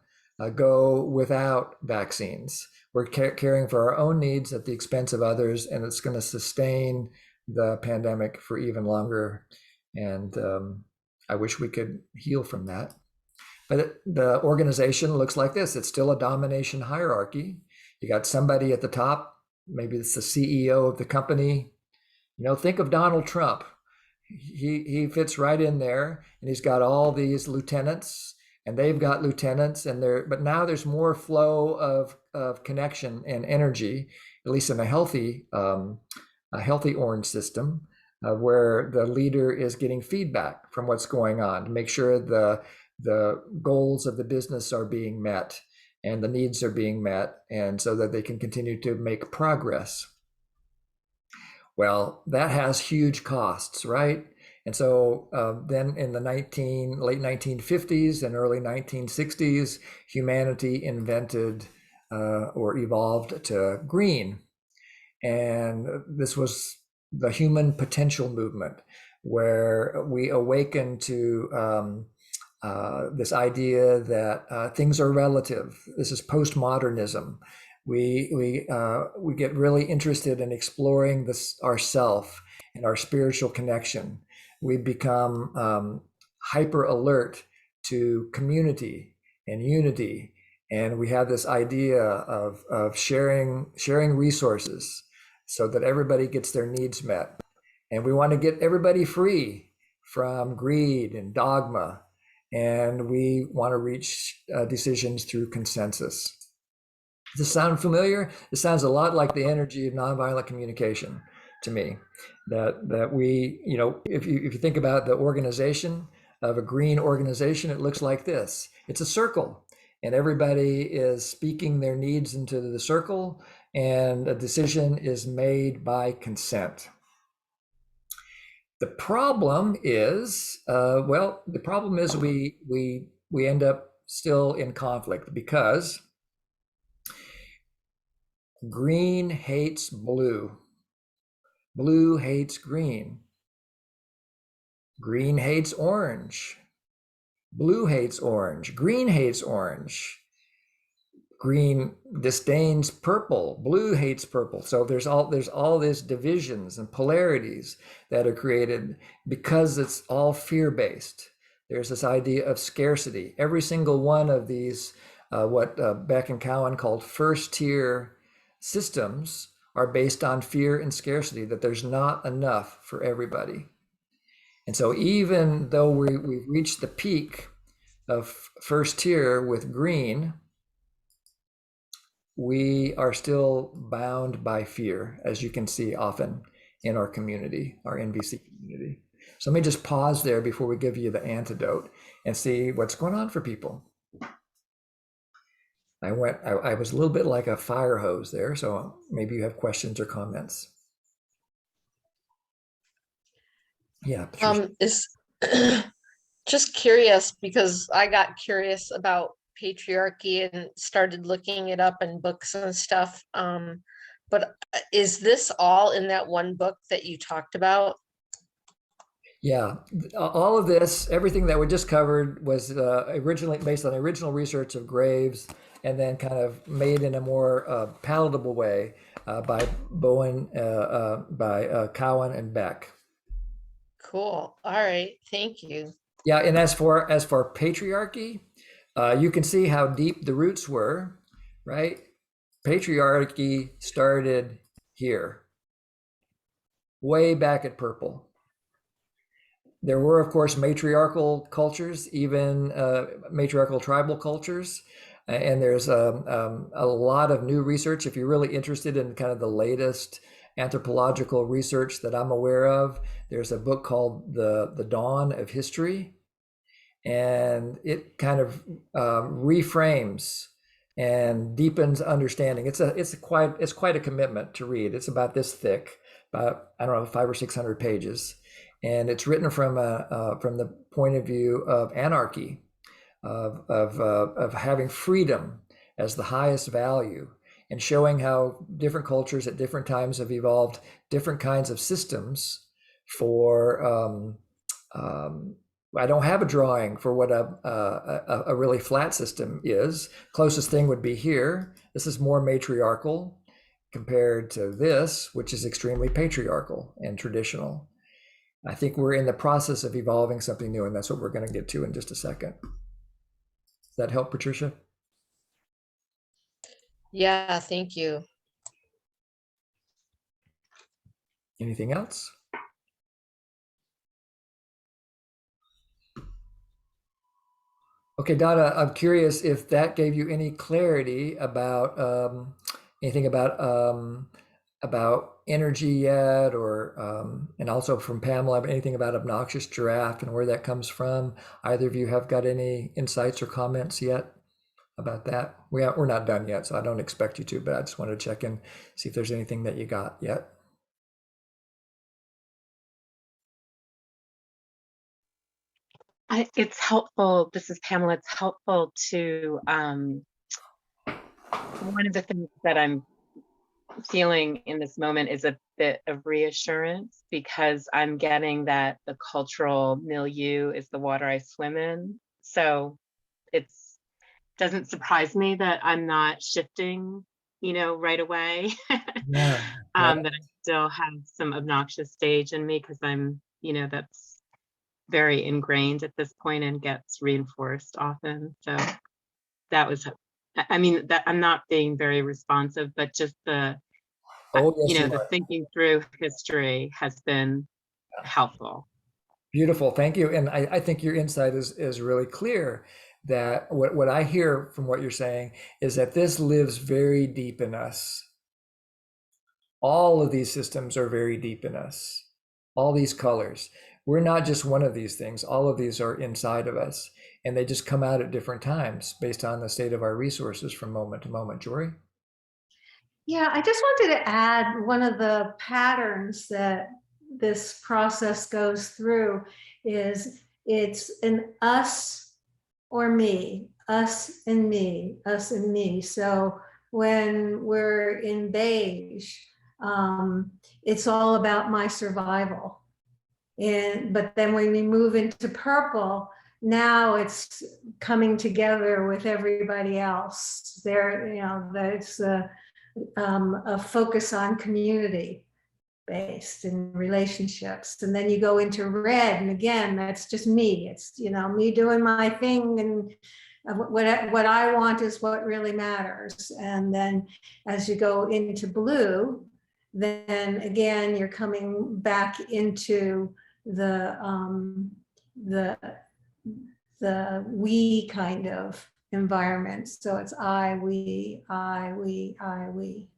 go without vaccines. We're caring for our own needs at the expense of others, and it's going to sustain the pandemic for even longer. And I wish we could heal from that. But the organization looks like this. It's still a domination hierarchy. You got somebody at the top, maybe it's the CEO of the company. You know, think of Donald Trump. He fits right in there, and he's got all these lieutenants, and they've got lieutenants, but now there's more flow of connection and energy, at least in a healthy orange system, where the leader is getting feedback from what's going on to make sure the goals of the business are being met and the needs are being met, and so that they can continue to make progress. Well, that has huge costs, right? And so then in the late 1950s and early 1960s, humanity invented or evolved to green. And this was the human potential movement, where we awakened to this idea that things are relative. This is postmodernism. We get really interested in exploring this ourself and our spiritual connection. We become hyper alert to community and unity, and we have this idea of sharing resources so that everybody gets their needs met. And we want to get everybody free from greed and dogma, and we want to reach decisions through consensus. Does this sound familiar? It sounds a lot like the energy of nonviolent communication to me. That we, you know, if you think about the organization of a green organization, it looks like this. It's a circle, and everybody is speaking their needs into the circle, and a decision is made by consent. The problem is, we end up still in conflict because green hates blue. Blue hates green. Green hates orange. Blue hates orange. Green hates orange. Green disdains purple. Blue hates purple. So there's all these divisions and polarities that are created because it's all fear-based. There's this idea of scarcity. Every single one of these, what Beck and Cowan called first tier systems, are based on fear and scarcity, that there's not enough for everybody. And so even though we've reached the peak of first tier with green, we are still bound by fear, as you can see often in our community, our NVC community. So let me just pause there before we give you the antidote and see what's going on for people. I was a little bit like a fire hose there, so maybe you have questions or comments. Yeah, Patricia. Is just curious, because I got curious about patriarchy and started looking it up in books and stuff. But is this all in that one book that you talked about? Yeah, all of this, everything that we just covered was originally based on original research of Graves, and then kind of made in a more palatable way by Bowen, by Cowan and Beck. Cool. All right. Thank you. Yeah, and as for patriarchy, you can see how deep the roots were, right? Patriarchy started here, way back at purple. There were, of course, matriarchal cultures, even matriarchal tribal cultures. And there's a lot of new research. If you're really interested in kind of the latest anthropological research that I'm aware of, there's a book called The Dawn of History. And it kind of reframes and deepens understanding. It's quite a commitment to read. It's about this thick, about, I don't know, 500 or 600 pages. And it's written from the point of view of anarchy, of having freedom as the highest value, and showing how different cultures at different times have evolved different kinds of systems for. I don't have a drawing for what a really flat system is. Closest thing would be here. This is more matriarchal compared to this, which is extremely patriarchal and traditional. I think we're in the process of evolving something new, and that's what we're going to get to in just a second. Does that help, Patricia? Yeah, thank you. Anything else? Okay, Donna, I'm curious if that gave you any clarity about anything about energy yet, or and also from Pamela, anything about obnoxious giraffe and where that comes from. Either of you have got any insights or comments yet about that? We're not done yet, so I don't expect you to, but I just wanted to check in, see if there's anything that you got yet. It's helpful. This is Pamela. It's helpful to one of the things that I'm feeling in this moment is a bit of reassurance, because I'm getting that the cultural milieu is the water I swim in. So it doesn't surprise me that I'm not shifting, right away. Yeah. That I still have some obnoxious stage in me, because I'm, that's very ingrained at this point and gets reinforced often. So that was, I mean, that I'm not being very responsive, but just the, the thinking through history has been helpful. Beautiful, thank you. And I think your insight is really clear, that what I hear from what you're saying is that this lives very deep in us. All of these systems are very deep in us. All these colors. We're not just one of these things. All of these are inside of us, and they just come out at different times based on the state of our resources from moment to moment. Jory? Yeah, I just wanted to add one of the patterns that this process goes through is it's an us or me, us and me, us and me. So when we're in beige, it's all about my survival. But then when we move into purple, now it's coming together with everybody else. There's a focus on community. based in relationships. And then you go into red, and again, that's just me. It's, you know, me doing my thing, and what I want is what really matters. And then as you go into blue, then again, you're coming back into the we kind of environment. So it's I, we, I, we, I, we.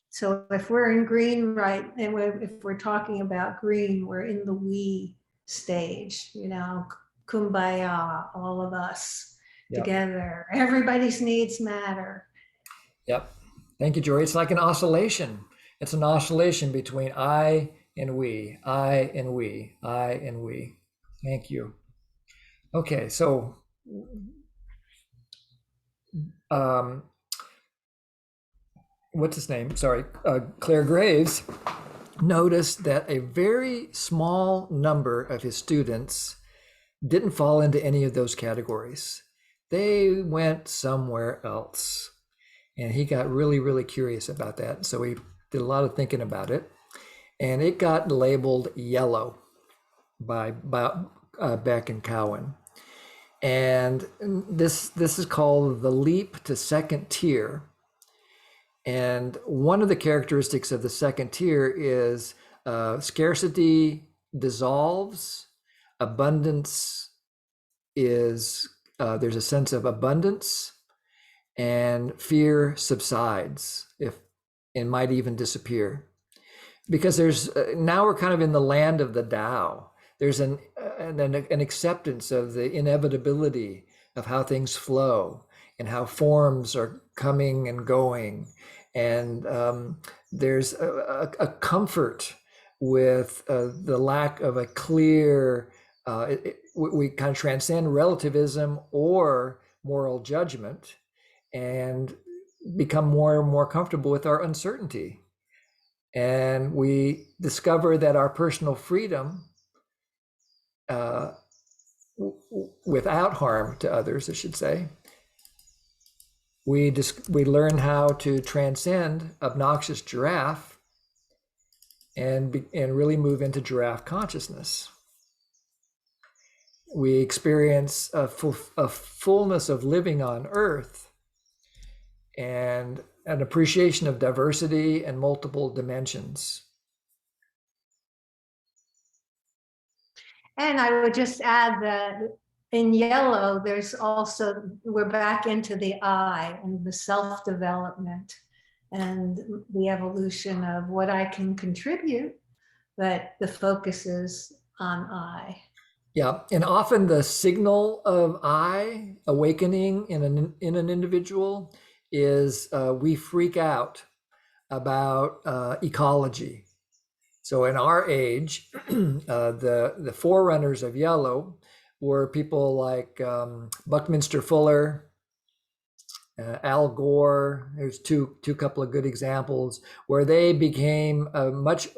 So if we're in green, right, and if we're talking about green, we're in the we stage, you know, kumbaya, all of us together. Everybody's needs matter. Yep. Thank you, Joy. It's like an oscillation. It's an oscillation between I and we, I and we, I and we. Thank you. Okay, so what's his name? Sorry, Claire Graves noticed that a very small number of his students didn't fall into any of those categories. They went somewhere else. And he got really, really curious about that. So he did a lot of thinking about it. And it got labeled yellow by Beck and Cowan. And this is called the leap to second tier. And one of the characteristics of the second tier is scarcity dissolves, abundance is, there's a sense of abundance, and fear subsides, and might even disappear. Because there's, now we're kind of in the land of the Tao. There's an acceptance of the inevitability of how things flow and how forms are coming and going. And there's a comfort with the lack of a clear, we kind of transcend relativism or moral judgment and become more and more comfortable with our uncertainty. And we discover that our personal freedom, without harm to others, I should say, we learn how to transcend obnoxious giraffe and really move into giraffe consciousness. We experience a fullness of living on Earth and an appreciation of diversity and multiple dimensions. And I would just add that in yellow, there's also, we're back into the I and the self-development and the evolution of what I can contribute, but the focus is on I. Yeah, and often the signal of I awakening in an individual is we freak out about ecology. So in our age, the forerunners of yellow were people like Buckminster Fuller, Al Gore. There's two couple of good examples where they became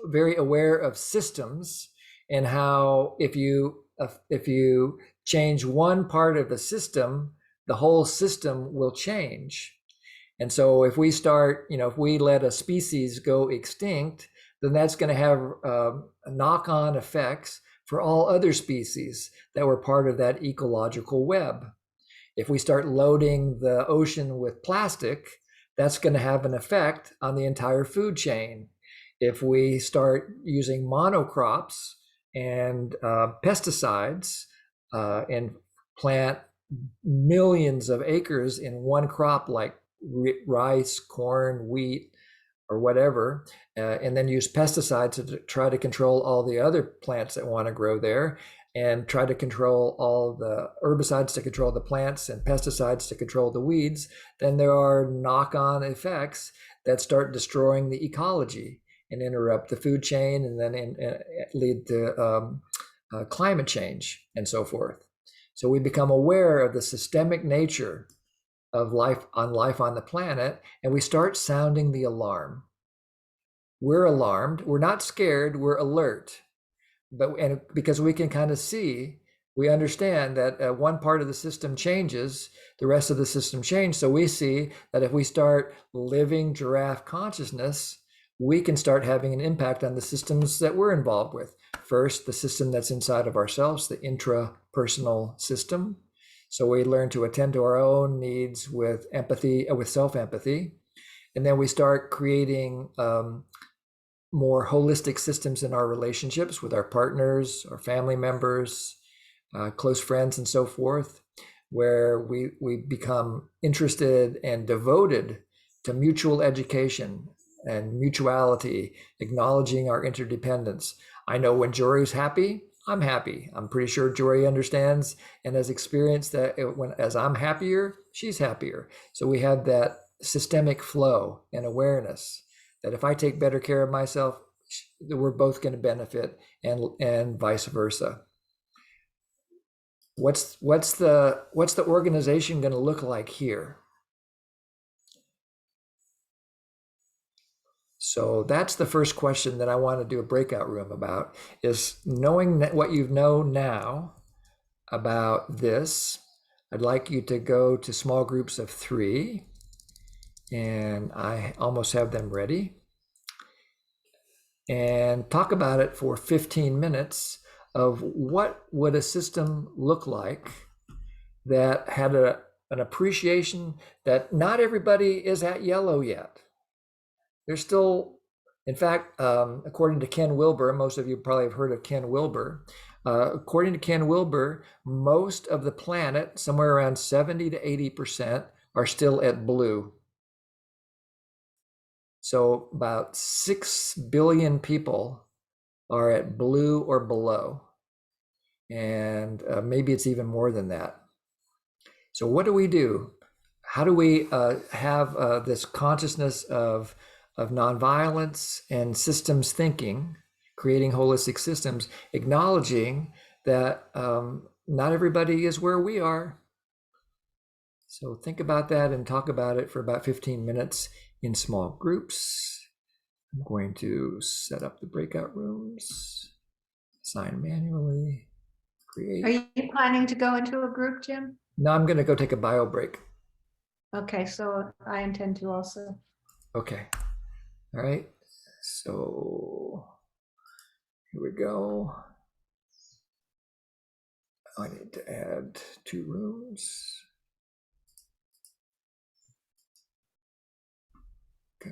very aware of systems and how if you change one part of the system, the whole system will change. And so if we start, if we let a species go extinct, then that's going to have knock-on effects for all other species that were part of that ecological web. If we start loading the ocean with plastic, that's going to have an effect on the entire food chain. If we start using monocrops and pesticides and plant millions of acres in one crop like rice, corn, wheat, or whatever, and then use pesticides to try to control all the other plants that want to grow there, and try to control all the herbicides to control the plants and pesticides to control the weeds, then there are knock-on effects that start destroying the ecology and interrupt the food chain, and then lead to climate change and so forth. So we become aware of the systemic nature of life on the planet, and we start sounding the alarm. We're alarmed. We're not scared. We're alert. But because we can kind of see we understand that one part of the system changes, the rest of the system change. So we see that if we start living giraffe consciousness, we can start having an impact on the systems that we're involved with. First, the system that's inside of ourselves, the intrapersonal system. So we learn to attend to our own needs with empathy, with self-empathy. And then we start creating more holistic systems in our relationships with our partners, our family members, close friends, and so forth, where we become interested and devoted to mutual education and mutuality, acknowledging our interdependence. I know when Jory's happy, I'm happy. I'm pretty sure Jory understands and has experienced that as I'm happier, she's happier. So we have that systemic flow and awareness that if I take better care of myself, we're both going to benefit, and vice versa. What's the organization going to look like here? So that's the first question that I want to do a breakout room about, is knowing that what you know now about this. I'd like you to go to small groups of 3, and I almost have them ready, and talk about it for 15 minutes of what would a system look like that had an appreciation that not everybody is at yellow yet. There's still, in fact, according to Ken Wilber, most of you probably have heard of Ken Wilber. According to Ken Wilber, most of the planet, somewhere around 70 to 80%, are still at blue. So about 6 billion people are at blue or below. And maybe it's even more than that. So what do we do? How do we have this consciousness of nonviolence and systems thinking, creating holistic systems, acknowledging that not everybody is where we are? So think about that and talk about it for about 15 minutes in small groups. I'm going to set up the breakout rooms, assign manually, create. Are you planning to go into a group, Jim? No, I'm going to go take a bio break. Okay, so I intend to also. Okay. All right. So here we go. I need to add 2 rooms. Okay.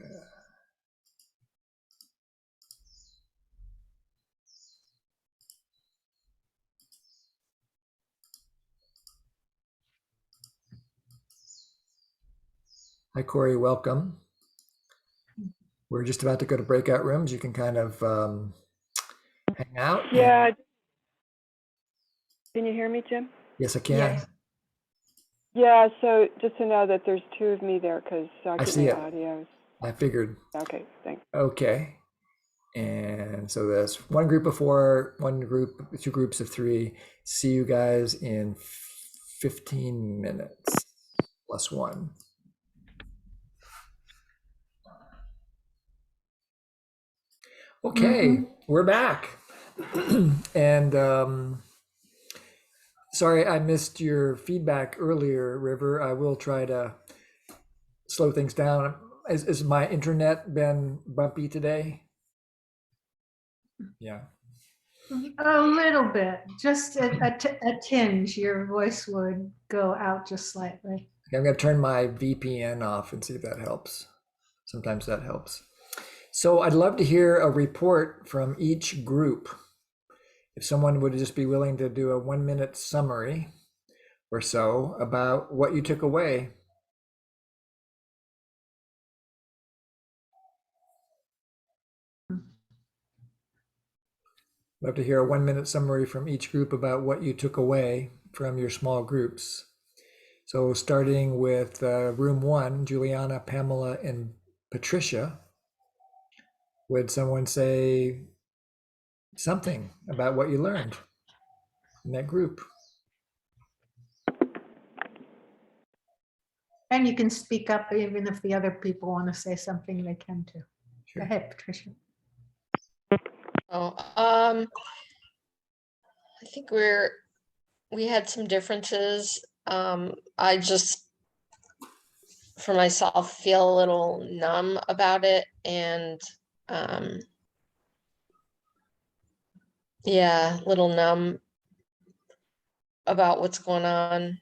Hi, Corey, welcome. We're just about to go to breakout rooms. You can kind of hang out. Yeah. Can you hear me, Jim? Yes, I can. Yes. Yeah, so just to know that there's 2 of me there because I see it. audio. I figured. Okay, thanks. Okay. And so that's 1 group of 4, 1 group, 2 groups of 3. See you guys in 15 minutes plus 1. Okay, we're back. And sorry, I missed your feedback earlier, River. I will try to slow things down. Has my internet been bumpy today? Yeah. A little bit, just a tinge. Your voice would go out just slightly. Okay, I'm going to turn my VPN off and see if that helps. Sometimes that helps. So I'd love to hear a report from each group. If someone would just be willing to do a 1-minute summary or so about what you took away. Love to hear a 1-minute summary from each group about what you took away from your small groups. So starting with room 1, Juliana, Pamela, and Patricia. Would someone say something about what you learned in that group? And you can speak up even if the other people want to say something, they can too. Sure. Go ahead, Patricia. I think we're we had some differences. I just, for myself, feel a little numb about it, and yeah, a little numb about what's going on.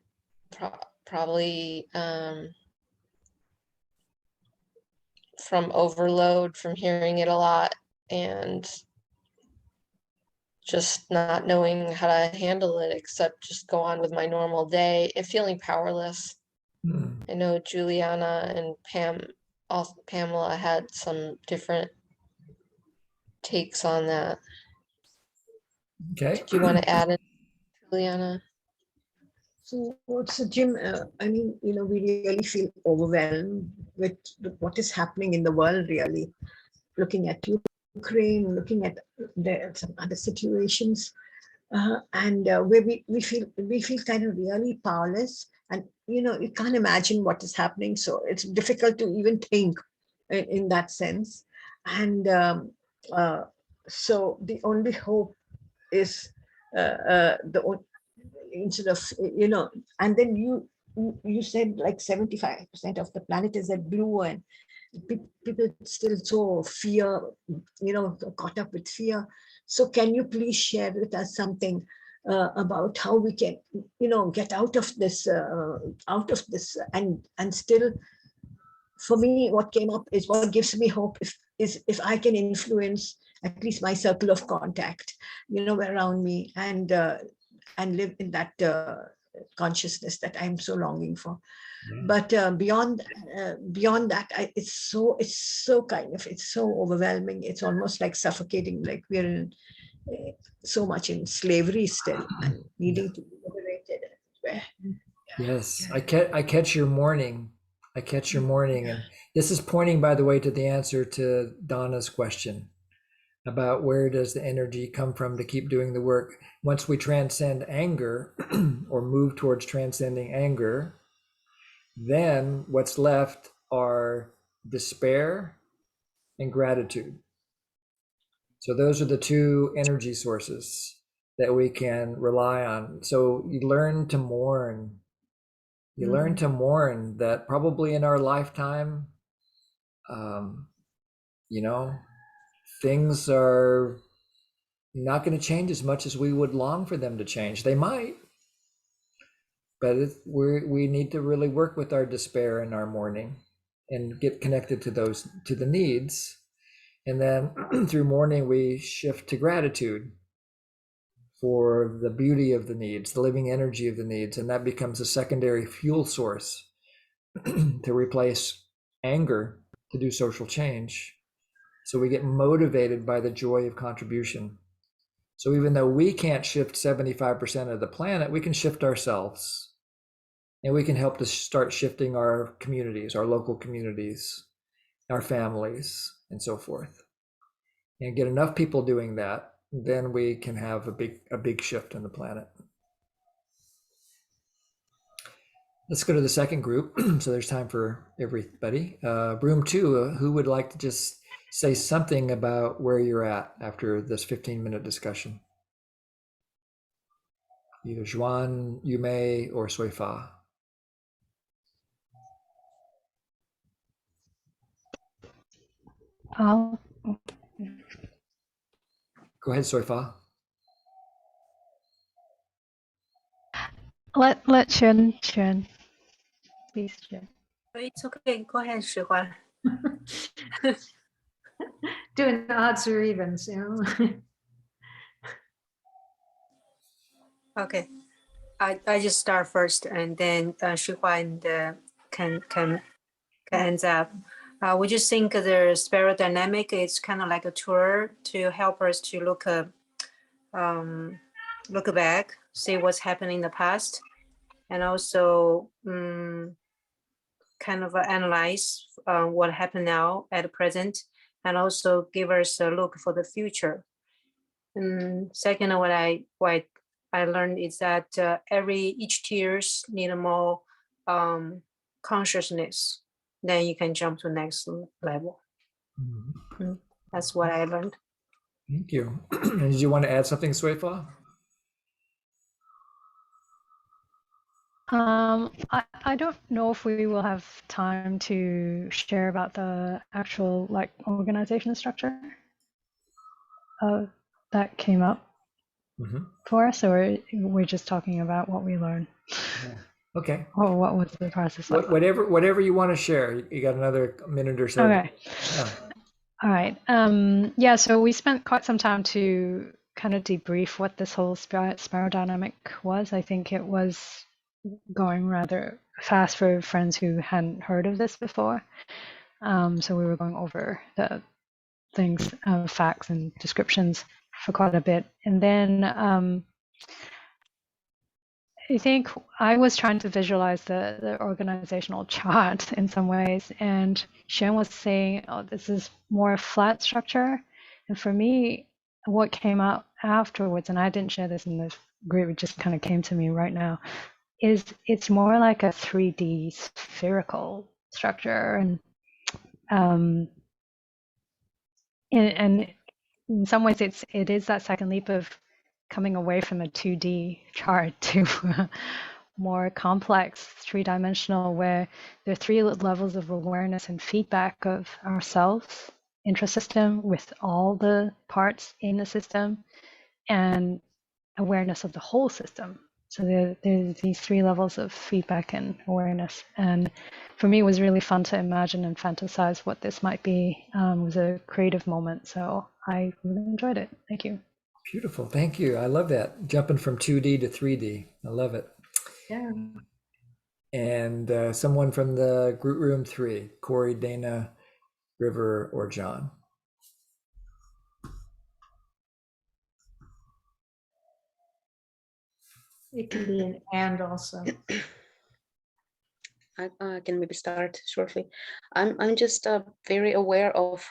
Probably from overload, from hearing it a lot, and just not knowing how to handle it except just go on with my normal day and feeling powerless. I know Juliana and Pamela had some different takes on that. Okay. Do you want to add it, Juliana? So Jim, I mean, we really feel overwhelmed with what is happening in the world, really. Looking at Ukraine, looking at some other situations, and where we feel kind of really powerless, and you can't imagine what is happening, so it's difficult to even think in that sense. And so the only hope is instead of and then you said like 75% of the planet is at blue, and people still so fear, caught up with fear. So can you please share with us something about how we can get out of this and still, for me, what came up is what gives me hope if I can influence at least my circle of contact around me, and live in that consciousness that I'm so longing for. But beyond that, it's so overwhelming. It's almost like suffocating, like we're in so much in slavery still and needing to be liberated. Yes, I catch your mourning. I catch your mourning, and this is pointing, by the way, to the answer to Donna's question about where does the energy come from to keep doing the work. Once we transcend anger or move towards transcending anger, then what's left are despair and gratitude. So those are the two energy sources that we can rely on. So you learn to mourn. You learn to mourn that probably in our lifetime, things are not going to change as much as we would long for them to change. They might, but we need to really work with our despair and our mourning and get connected to the needs. And then through mourning, we shift to gratitude for the beauty of the needs, the living energy of the needs. And that becomes a secondary fuel source to replace anger to do social change. So we get motivated by the joy of contribution. So even though we can't shift 75% of the planet, we can shift ourselves. And we can help to start shifting our communities, our local communities, our families, and so forth. And get enough people doing that, then we can have a big shift in the planet. Let's go to the second group. So there's time for everybody. Room 2, who would like to just say something about where you're at after this 15-minute discussion? Either Juan, Yume, or Soifa. I'll Go ahead, Soifa. let Chen. Please, Chen. It's okay. Go ahead, Shuhuan. Doing odds or evens, Okay. I just start first, and then Shuhuan can ends up. We just think the spiral dynamic is kind of like a tour to help us to look back, see what's happened in the past, and also kind of analyze what happened now at the present, and also give us a look for the future. And second, what I learned is that each tiers need a more consciousness. Then you can jump to next level. That's what I learned. Thank you. And did you want to add something, Soifa? I don't know if we will have time to share about the actual like organizational structure that came up for us, or we're just talking about what we learned. Okay. Or what was the process like? Whatever you want to share. You got another minute or so. Okay. Yeah. All right. Yeah, so we spent quite some time to kind of debrief what this whole spiral dynamic was. I think it was going rather fast for friends who hadn't heard of this before. So we were going over the things, facts and descriptions for quite a bit. And then I think I was trying to visualize the organizational chart in some ways, and Shen was saying, oh, this is more a flat structure. And for me, what came out afterwards, and I didn't share this in the group, it just kind of came to me right now, is it's more like a 3D spherical structure. And in some ways it is that second leap of coming away from a 2D chart to more complex, three-dimensional, where there are three levels of awareness and feedback of ourselves, intrasystem, with all the parts in the system, and awareness of the whole system. So there's these three levels of feedback and awareness. And for me, it was really fun to imagine and fantasize what this might be. It was a creative moment, so I really enjoyed it. Thank you. Beautiful. Thank you. I love that. Jumping from 2D to 3D. I love it. Yeah. And someone from the group room 3, Corey, Dana, River, or John. It can be an and also. I can maybe start shortly. I'm just very aware of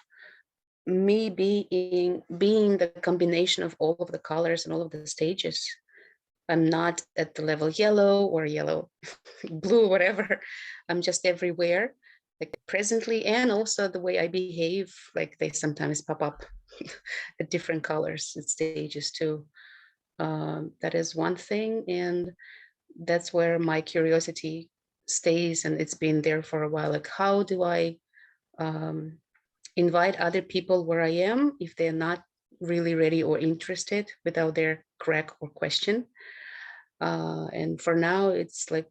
me being the combination of all of the colors and all of the stages. I'm not at the level yellow or yellow, blue, whatever. I'm just everywhere, like presently, and also the way I behave, like they sometimes pop up at different colors and stages too. That is one thing, and that's where my curiosity stays, and it's been there for a while. Like, how do I invite other people where I am if they're not really ready or interested without their correct or question? And for now, it's like,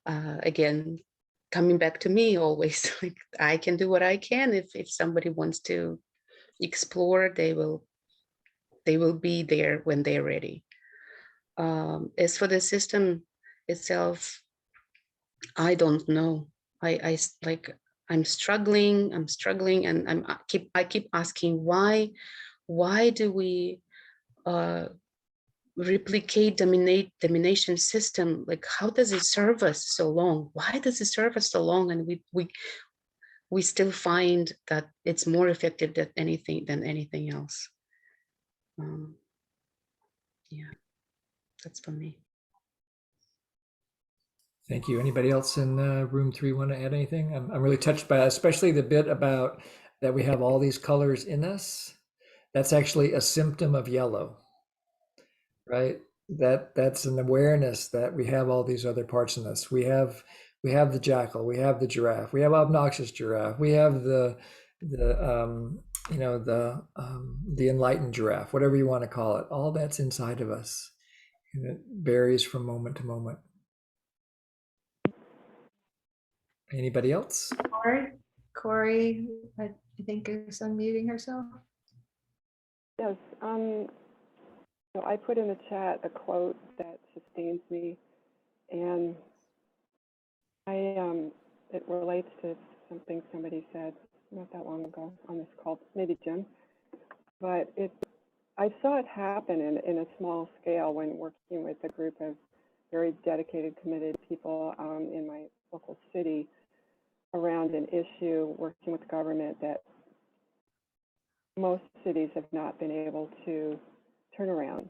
again, coming back to me always. Like, I can do what I can. If somebody wants to explore, they will be there when they're ready. As for the system itself, I don't know. I'm struggling, and I keep asking why do we replicate domination system? Like, how does it serve us so long? Why does it serve us so long? And we still find that it's more effective than anything else. Yeah, that's for me. Thank you. Anybody else in room 3 want to add anything? I'm really touched by, especially the bit about that we have all these colors in us. That's actually a symptom of yellow, right? That's an awareness that we have all these other parts in us. We have the jackal, we have the giraffe, we have obnoxious giraffe, we have the enlightened giraffe, whatever you want to call it. All that's inside of us, and it varies from moment to moment. Anybody else? Corey, I think is unmuting herself. Yes. So I put in the chat a quote that sustains me, and it relates to something somebody said not that long ago on this call, maybe Jim. But I saw it happen in a small scale when working with a group of very dedicated, committed people in my local city around an issue, working with the government that most cities have not been able to turn around.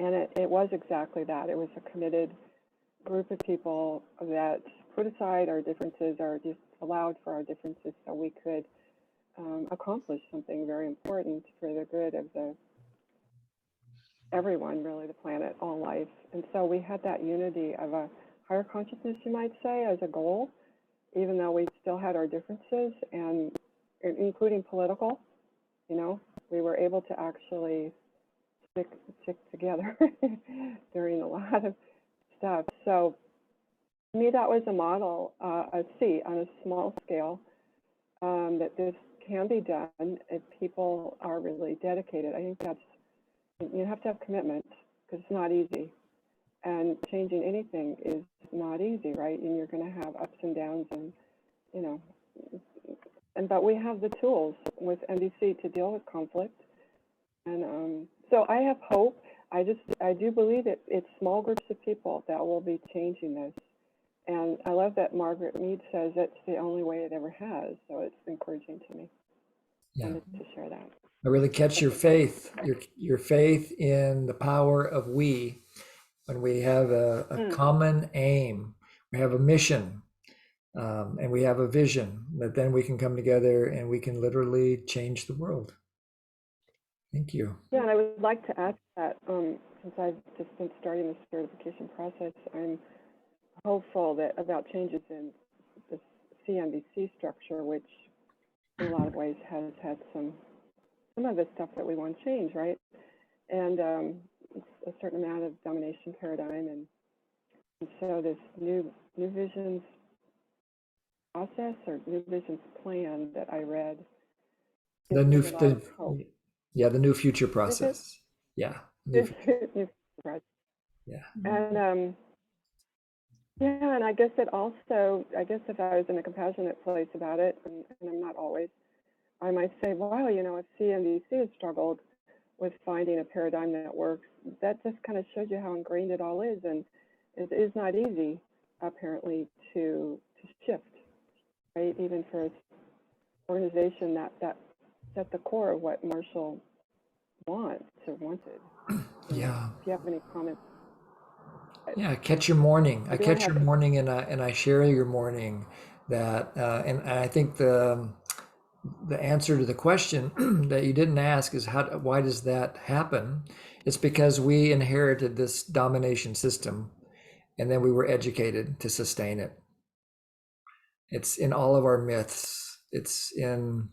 And it was exactly that. It was a committed group of people that put aside our differences, or just allowed for our differences, so we could accomplish something very important for the good of everyone, really, the planet, all life. And so we had that unity of a higher consciousness, you might say, as a goal, even though we still had our differences, and including political. You know, we were able to actually stick together during a lot of stuff. So to me, that was a model, a see on a small scale, that this can be done if people are really dedicated. I think that's, you have to have commitment, because it's not easy. And changing anything is not easy, right? And you're going to have ups and downs, and, you know, but we have the tools with NDC to deal with conflict. And so I have hope. I do believe that it's small groups of people that will be changing this. And I love that Margaret Mead says that's the only way it ever has. So it's encouraging to me. Yeah. I wanted to share that. I really catch your faith, your faith in the power of we, when we have a common aim, we have a mission, and we have a vision, that then we can come together and we can literally change the world. Thank you. Yeah, and I would like to add that, since I've just been starting the certification process, I'm hopeful that about changes in the CNBC structure, which in a lot of ways has had some of the stuff that we want to change, right? And a certain amount of domination paradigm, and so this new visions process, or new visions plan that I read. The new future process. Yeah. Yeah. And yeah, and I guess it also, if I was in a compassionate place about it, and I'm not always, I might say, wow, you know, if CNBC has struggled with finding a paradigm that works, that just kind of shows you how ingrained it all is, and it is not easy, apparently, to shift, right? Even for an organization that set the core of what Marshall wanted. Yeah. If you have any comments. Yeah, catch your morning. I catch your morning, and I share your morning. That and I think the answer to the question that you didn't ask is why does that happen? It's because we inherited this domination system, and then we were educated to sustain it. It's in all of our myths. It's in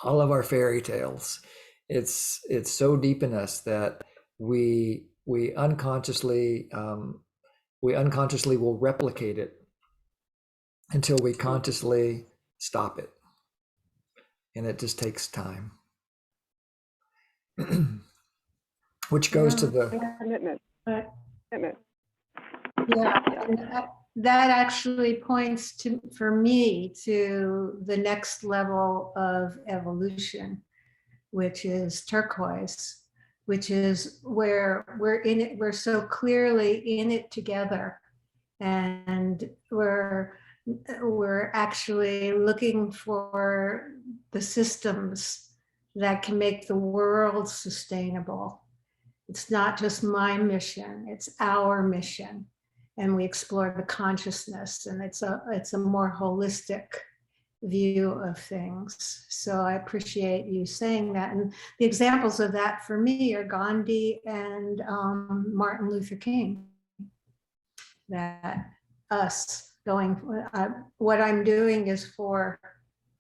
all of our fairy tales. It's so deep in us that we unconsciously will replicate it until we consciously stop it, and it just takes time. Which goes to the commitment. Yeah, and that actually points to, for me, to the next level of evolution, which is turquoise, which is where we're in it, we're so clearly in it together, and we're actually looking for the systems that can make the world sustainable. It's not just my mission, it's our mission. And we explore the consciousness, and it's a more holistic view of things. So I appreciate you saying that. And the examples of that for me are Gandhi and Martin Luther King. That us going, what I'm doing is for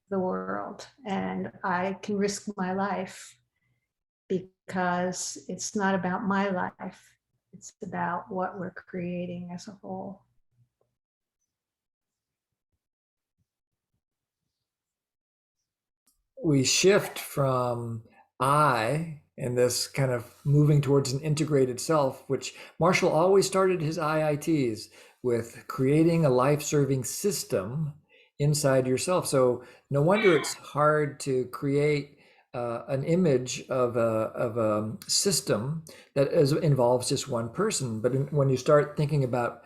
the world, and I can risk my life because it's not about my life. It's about what we're creating as a whole. We shift from I and this kind of moving towards an integrated self, which Marshall always started his IITs with creating a life-serving system inside yourself. So no wonder it's hard to create an image of a system that involves just one person. But when you start thinking about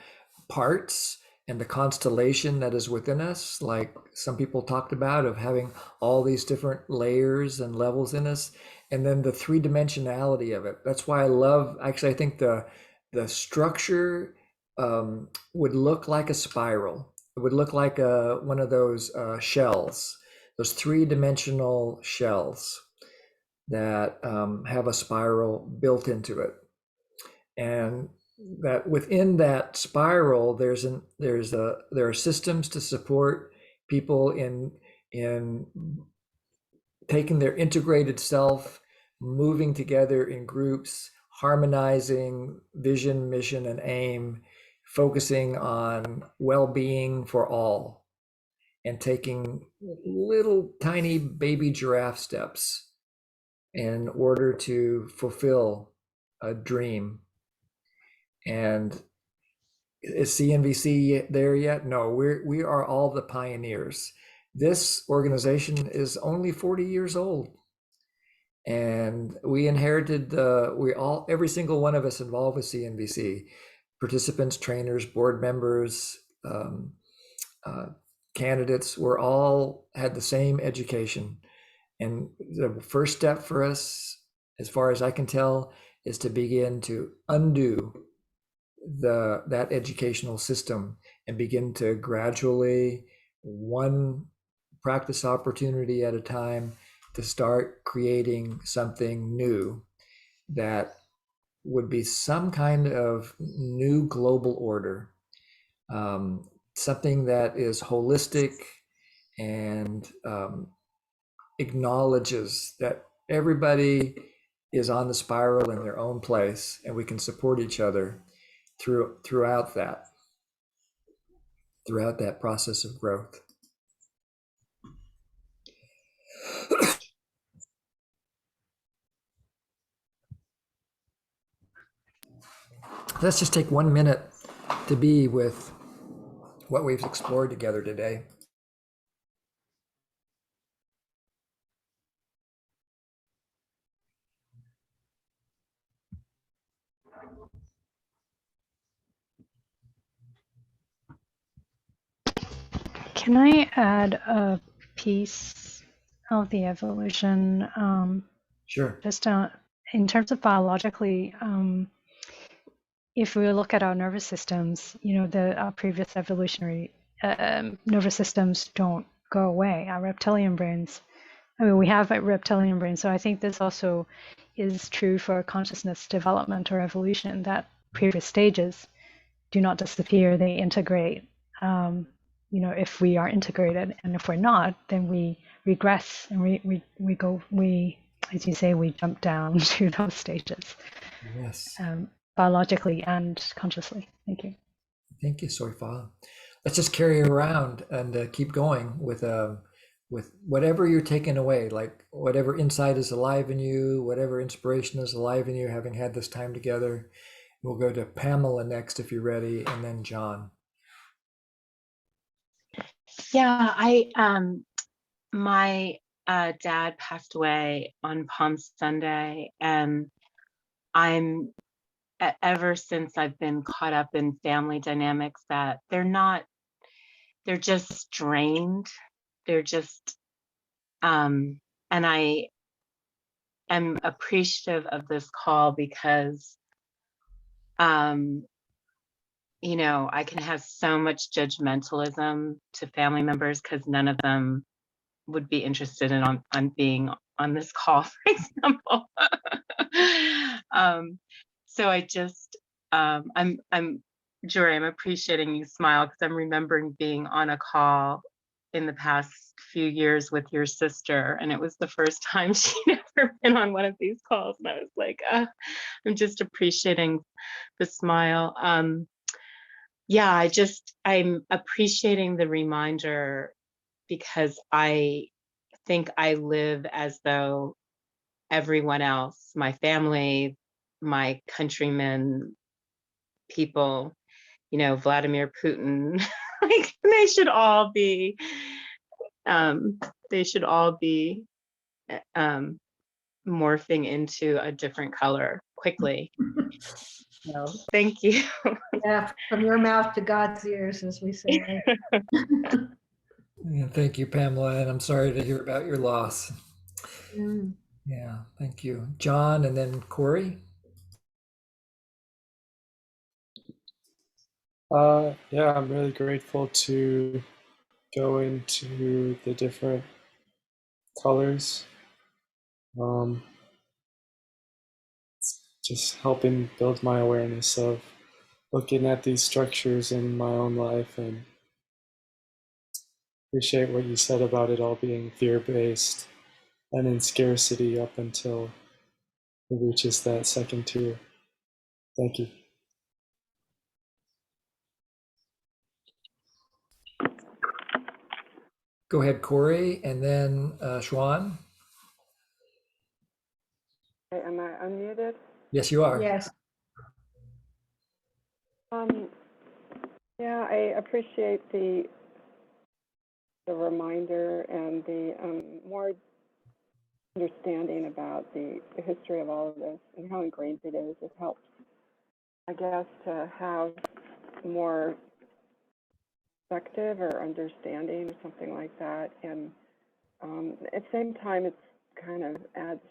parts and the constellation that is within us, like some people talked about, of having all these different layers and levels in us, and then the three-dimensionality of it. That's why I love, actually, I think the structure would look like a spiral. It would look like one of those shells, those three-dimensional shells. that have a spiral built into it, and that within that spiral there are systems to support people in taking their integrated self, moving together in groups, harmonizing vision, mission, and aim, focusing on well-being for all, and taking little tiny baby giraffe steps in order to fulfill a dream. And is CNVC there yet? No, we are all the pioneers. This organization is only 40 years old, and we inherited every single one of us involved with CNVC, participants, trainers, board members, candidates, were all had the same education. And the first step for us, as far as I can tell, is to begin to undo that educational system and begin to gradually, one practice opportunity at a time, to start creating something new that would be some kind of new global order, something that is holistic and acknowledges that everybody is on the spiral in their own place, and we can support each other throughout that process of growth. Let's just take 1 minute to be with what we've explored together today. Can I add a piece of the evolution? Sure. Just in terms of biologically, if we look at our nervous systems, our previous evolutionary nervous systems don't go away. Our reptilian brains, we have a reptilian brain, so I think this also is true for consciousness development or evolution, that previous stages do not disappear, they integrate. If we are integrated, and if we're not, then we regress, and we, as you say, we jump down to those stages. Yes. Biologically and consciously. Thank you. Thank you, Soifa. Let's just carry it around and keep going with whatever you're taking away, like whatever insight is alive in you, whatever inspiration is alive in you, having had this time together. We'll go to Pamela next if you're ready, and then John. Yeah, my dad passed away on Palm Sunday, and ever since I've been caught up in family dynamics that they're just strained. They're just, and I am appreciative of this call because, I can have so much judgmentalism to family members because none of them would be interested in on being on this call, for example. So I just, Jory, I'm appreciating you smile because I'm remembering being on a call in the past few years with your sister, and it was the first time she'd ever been on one of these calls, and I was like, I'm just appreciating the smile. I'm appreciating the reminder because I think I live as though everyone else, my family, my countrymen, people, Vladimir Putin, like they should all be morphing into a different color quickly. So thank you. Yeah, from your mouth to God's ears, as we say. Yeah, thank you, Pamela, and I'm sorry to hear about your loss. Mm. Yeah, thank you. John, and then Corey. Yeah, I'm really grateful to go into the different colors. just helping build my awareness of looking at these structures in my own life, and appreciate what you said about it all being fear-based and in scarcity up until it reaches that second tier. Thank you. Go ahead, Corey, and then Schwan. Okay, am I unmuted? Yes, you are. Yes. Yeah, I appreciate the reminder and the more understanding about the history of all of this and how ingrained it is. It helps, I guess, to have more perspective or understanding or something like that. And at the same time, it's kind of adds,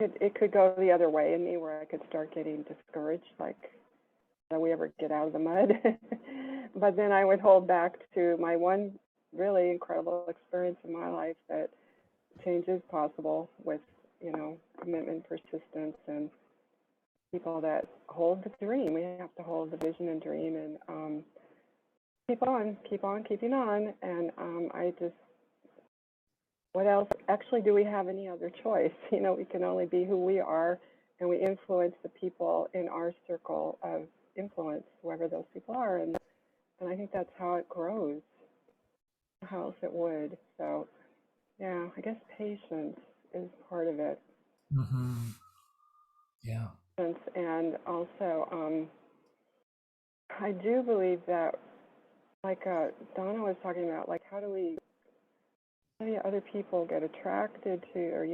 it could go the other way in me where I could start getting discouraged, like, will we ever get out of the mud? But then I would hold back to my one really incredible experience in my life that change is possible with, you know, commitment, persistence, and people that hold the dream. We have to hold the vision and dream, and keep on keeping on. And I just, what else? Actually, do we have any other choice? You know, we can only be who we are, and we influence the people in our circle of influence, whoever those people are. And I think that's how it grows. How else it would. So, yeah, I guess patience is part of it. Mm-hmm. Yeah. And also, I do believe that, like Donna was talking about, like how do other people get attracted to, or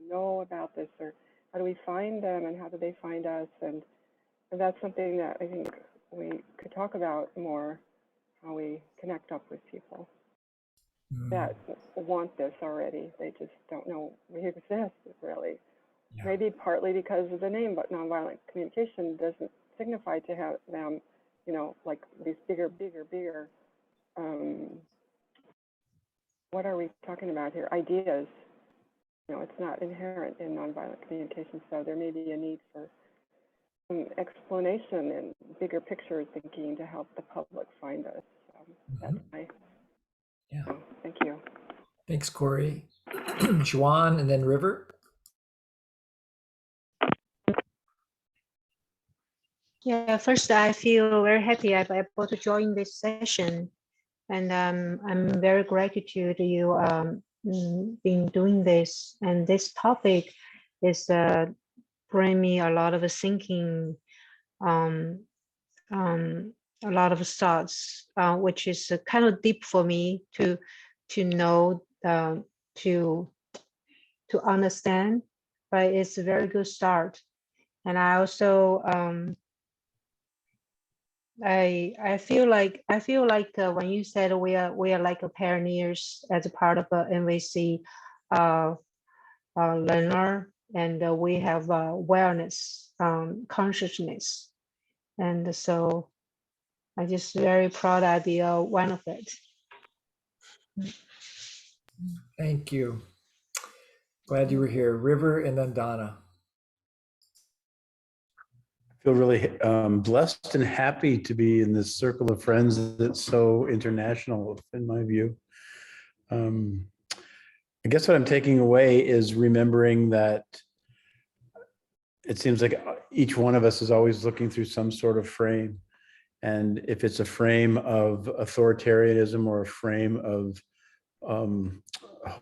know about this, or how do we find them, and how do they find us? And that's something that I think we could talk about more, how we connect up with people that want this already. They just don't know we exist, really. Yeah. Maybe partly because of the name, but nonviolent communication doesn't signify to have them, like these bigger, what are we talking about here? Ideas. It's not inherent in nonviolent communication, so there may be a need for some explanation and bigger picture thinking to help the public find us. That's my, thank you. Thanks, Corey. Juan, and then River. Yeah, first I feel very happy I'm able to join this session, and I'm very gratitude to you been doing this, and this topic is bring me a lot of thinking, a lot of thoughts, which is kind of deep for me to know, to understand, but it's a very good start. And I also I feel like when you said we are like a pioneers as a part of a NVC learner, and we have awareness, consciousness, and so I just very proud to be one of it. Thank you. Glad you were here, River, and then Donna. I feel really blessed and happy to be in this circle of friends that's so international, in my view. I guess what I'm taking away is remembering that it seems like each one of us is always looking through some sort of frame. And if it's a frame of authoritarianism or a frame of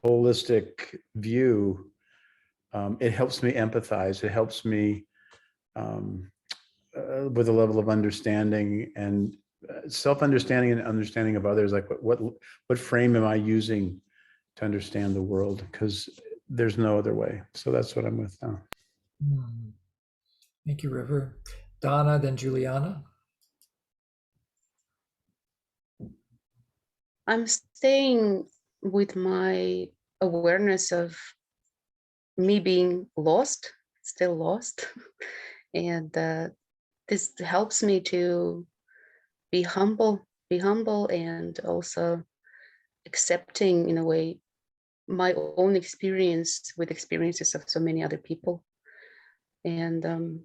holistic view, it helps me empathize. It helps me with a level of understanding and self-understanding and understanding of others. Like what frame am I using to understand the world? Because there's no other way. So that's what I'm with now. Thank you, River. Donna, then Juliana. I'm staying with my awareness of me being lost, still lost. And this helps me to be humble and also accepting, in a way, my own experience with experiences of so many other people. And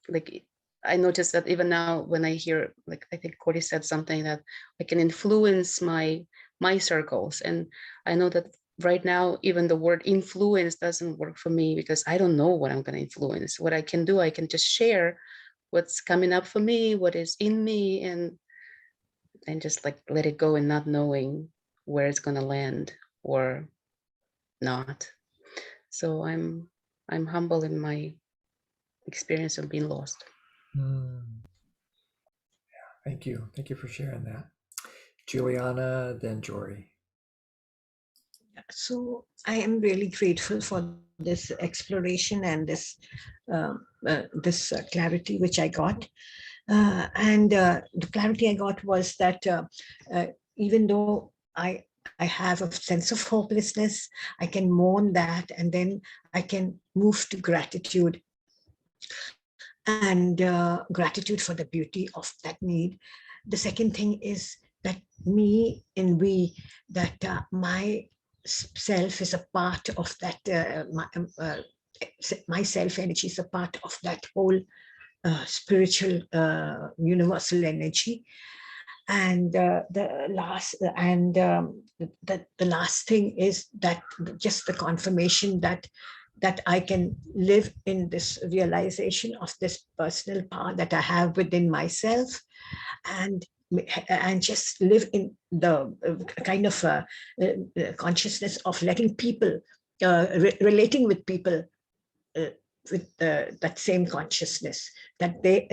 like I noticed that even now when I hear, like I think Corey said something that I can influence my circles, and I know that right now even the word influence doesn't work for me because I don't know what I'm going to influence. What I can do, I can just share what's coming up for me, what is in me, and just like let it go, and not knowing where it's going to land or not. So I'm humble in my experience of being lost. Thank you. Thank you for sharing that. Juliana, then Jory. So I am really grateful for this exploration and this clarity which I got. And the clarity I got was that even though I have a sense of hopelessness, I can mourn that, and then I can move to gratitude, and gratitude for the beauty of that need. The second thing is that me and we, that my self is a part of that, my self energy is a part of that whole spiritual universal energy. And the last thing is that just the confirmation that I can live in this realization of this personal power that I have within myself, and just live in the kind of consciousness of letting people, relating with people with that same consciousness, that the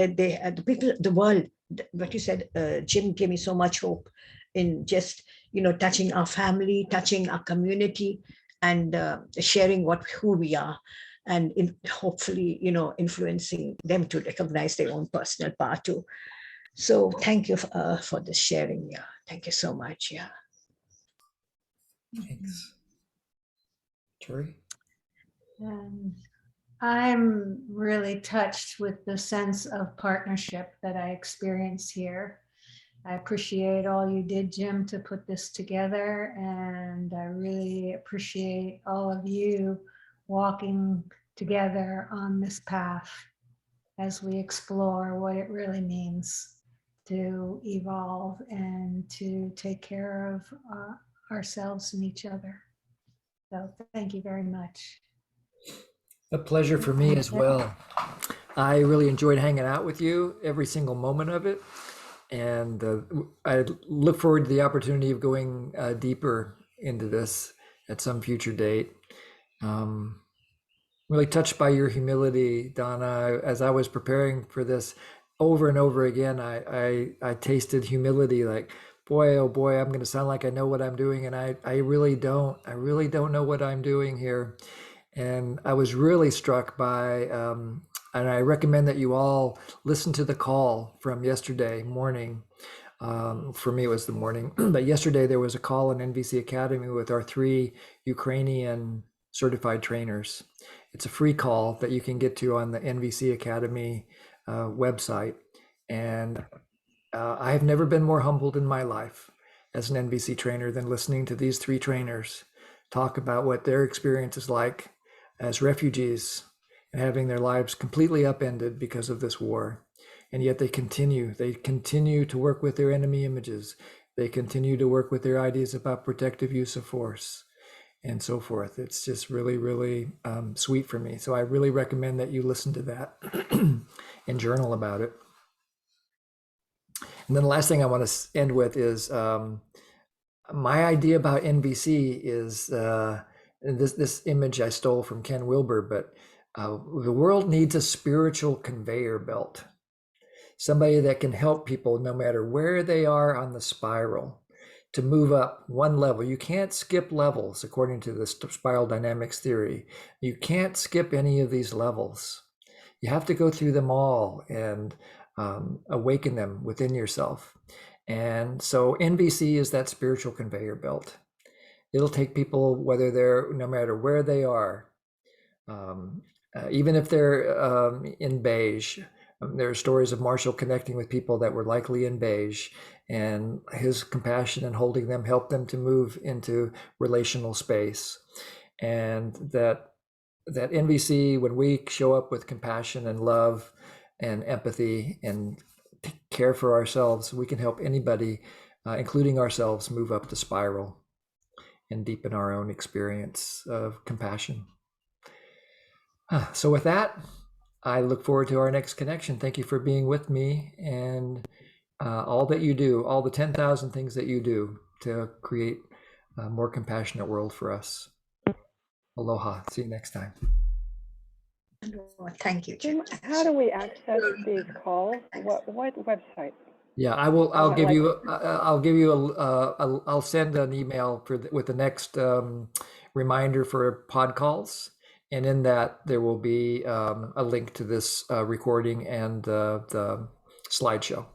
people, the world, what you said, Jim, gave me so much hope in just, touching our family, touching our community, and sharing who we are, and hopefully, influencing them to recognize their own personal power too. So thank you for this sharing. Yeah, thank you so much. Yeah. Thanks. Jory? I'm really touched with the sense of partnership that I experience here. I appreciate all you did, Jim, to put this together, and I really appreciate all of you walking together on this path as we explore what it really means to evolve and to take care of ourselves and each other. So thank you very much. A pleasure for me as well. I really enjoyed hanging out with you every single moment of it. And I look forward to the opportunity of going deeper into this at some future date. Really touched by your humility, Donna. As I was preparing for this over and over again, I tasted humility, like, boy, oh boy, I'm going to sound like I know what I'm doing. And I really don't. I really don't know what I'm doing here. And I was really struck by, and I recommend that you all listen to the call from yesterday morning. For me, it was the morning, but yesterday there was a call in NVC Academy with our 3 Ukrainian certified trainers. It's a free call that you can get to on the NVC Academy website. And I have never been more humbled in my life as an NVC trainer than listening to these 3 trainers talk about what their experience is like as refugees and having their lives completely upended because of this war. And yet they continue to work with their enemy images. They continue to work with their ideas about protective use of force and so forth. It's just really, really sweet for me. So I really recommend that you listen to that and journal about it. And then the last thing I want to end with is my idea about NVC is this image I stole from Ken Wilber, but the world needs a spiritual conveyor belt. Somebody that can help people no matter where they are on the spiral to move up one level. You can't skip levels according to the spiral dynamics theory. You can't skip any of these levels. You have to go through them all and awaken them within yourself. And so NVC is that spiritual conveyor belt. It'll take people, whether they're, no matter where they are, even if they're in beige. There are stories of Marshall connecting with people that were likely in beige, and his compassion and holding them helped them to move into relational space. And that that NVC, when we show up with compassion and love and empathy and care for ourselves, we can help anybody, including ourselves, move up the spiral and deepen our own experience of compassion. So with that, I look forward to our next connection. Thank you for being with me and all that you do, all the 10,000 things that you do to create a more compassionate world for us. Aloha. See you next time. Thank you. Jim, how do we access these calls? What website? Yeah, I will. I'll give you. I'll send an email with the next reminder for pod calls, and in that there will be a link to this recording and the slideshow.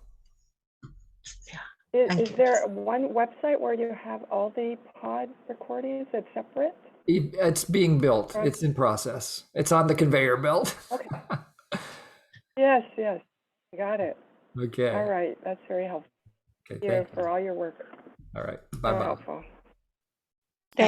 Is there one website where you have all the pod recordings that's separate? It's being built. It's in process. It's on the conveyor belt. Okay. Yes, got it. Okay. All right, that's very helpful. Okay. Thank you for all your work. All right. So Bye-bye. helpful.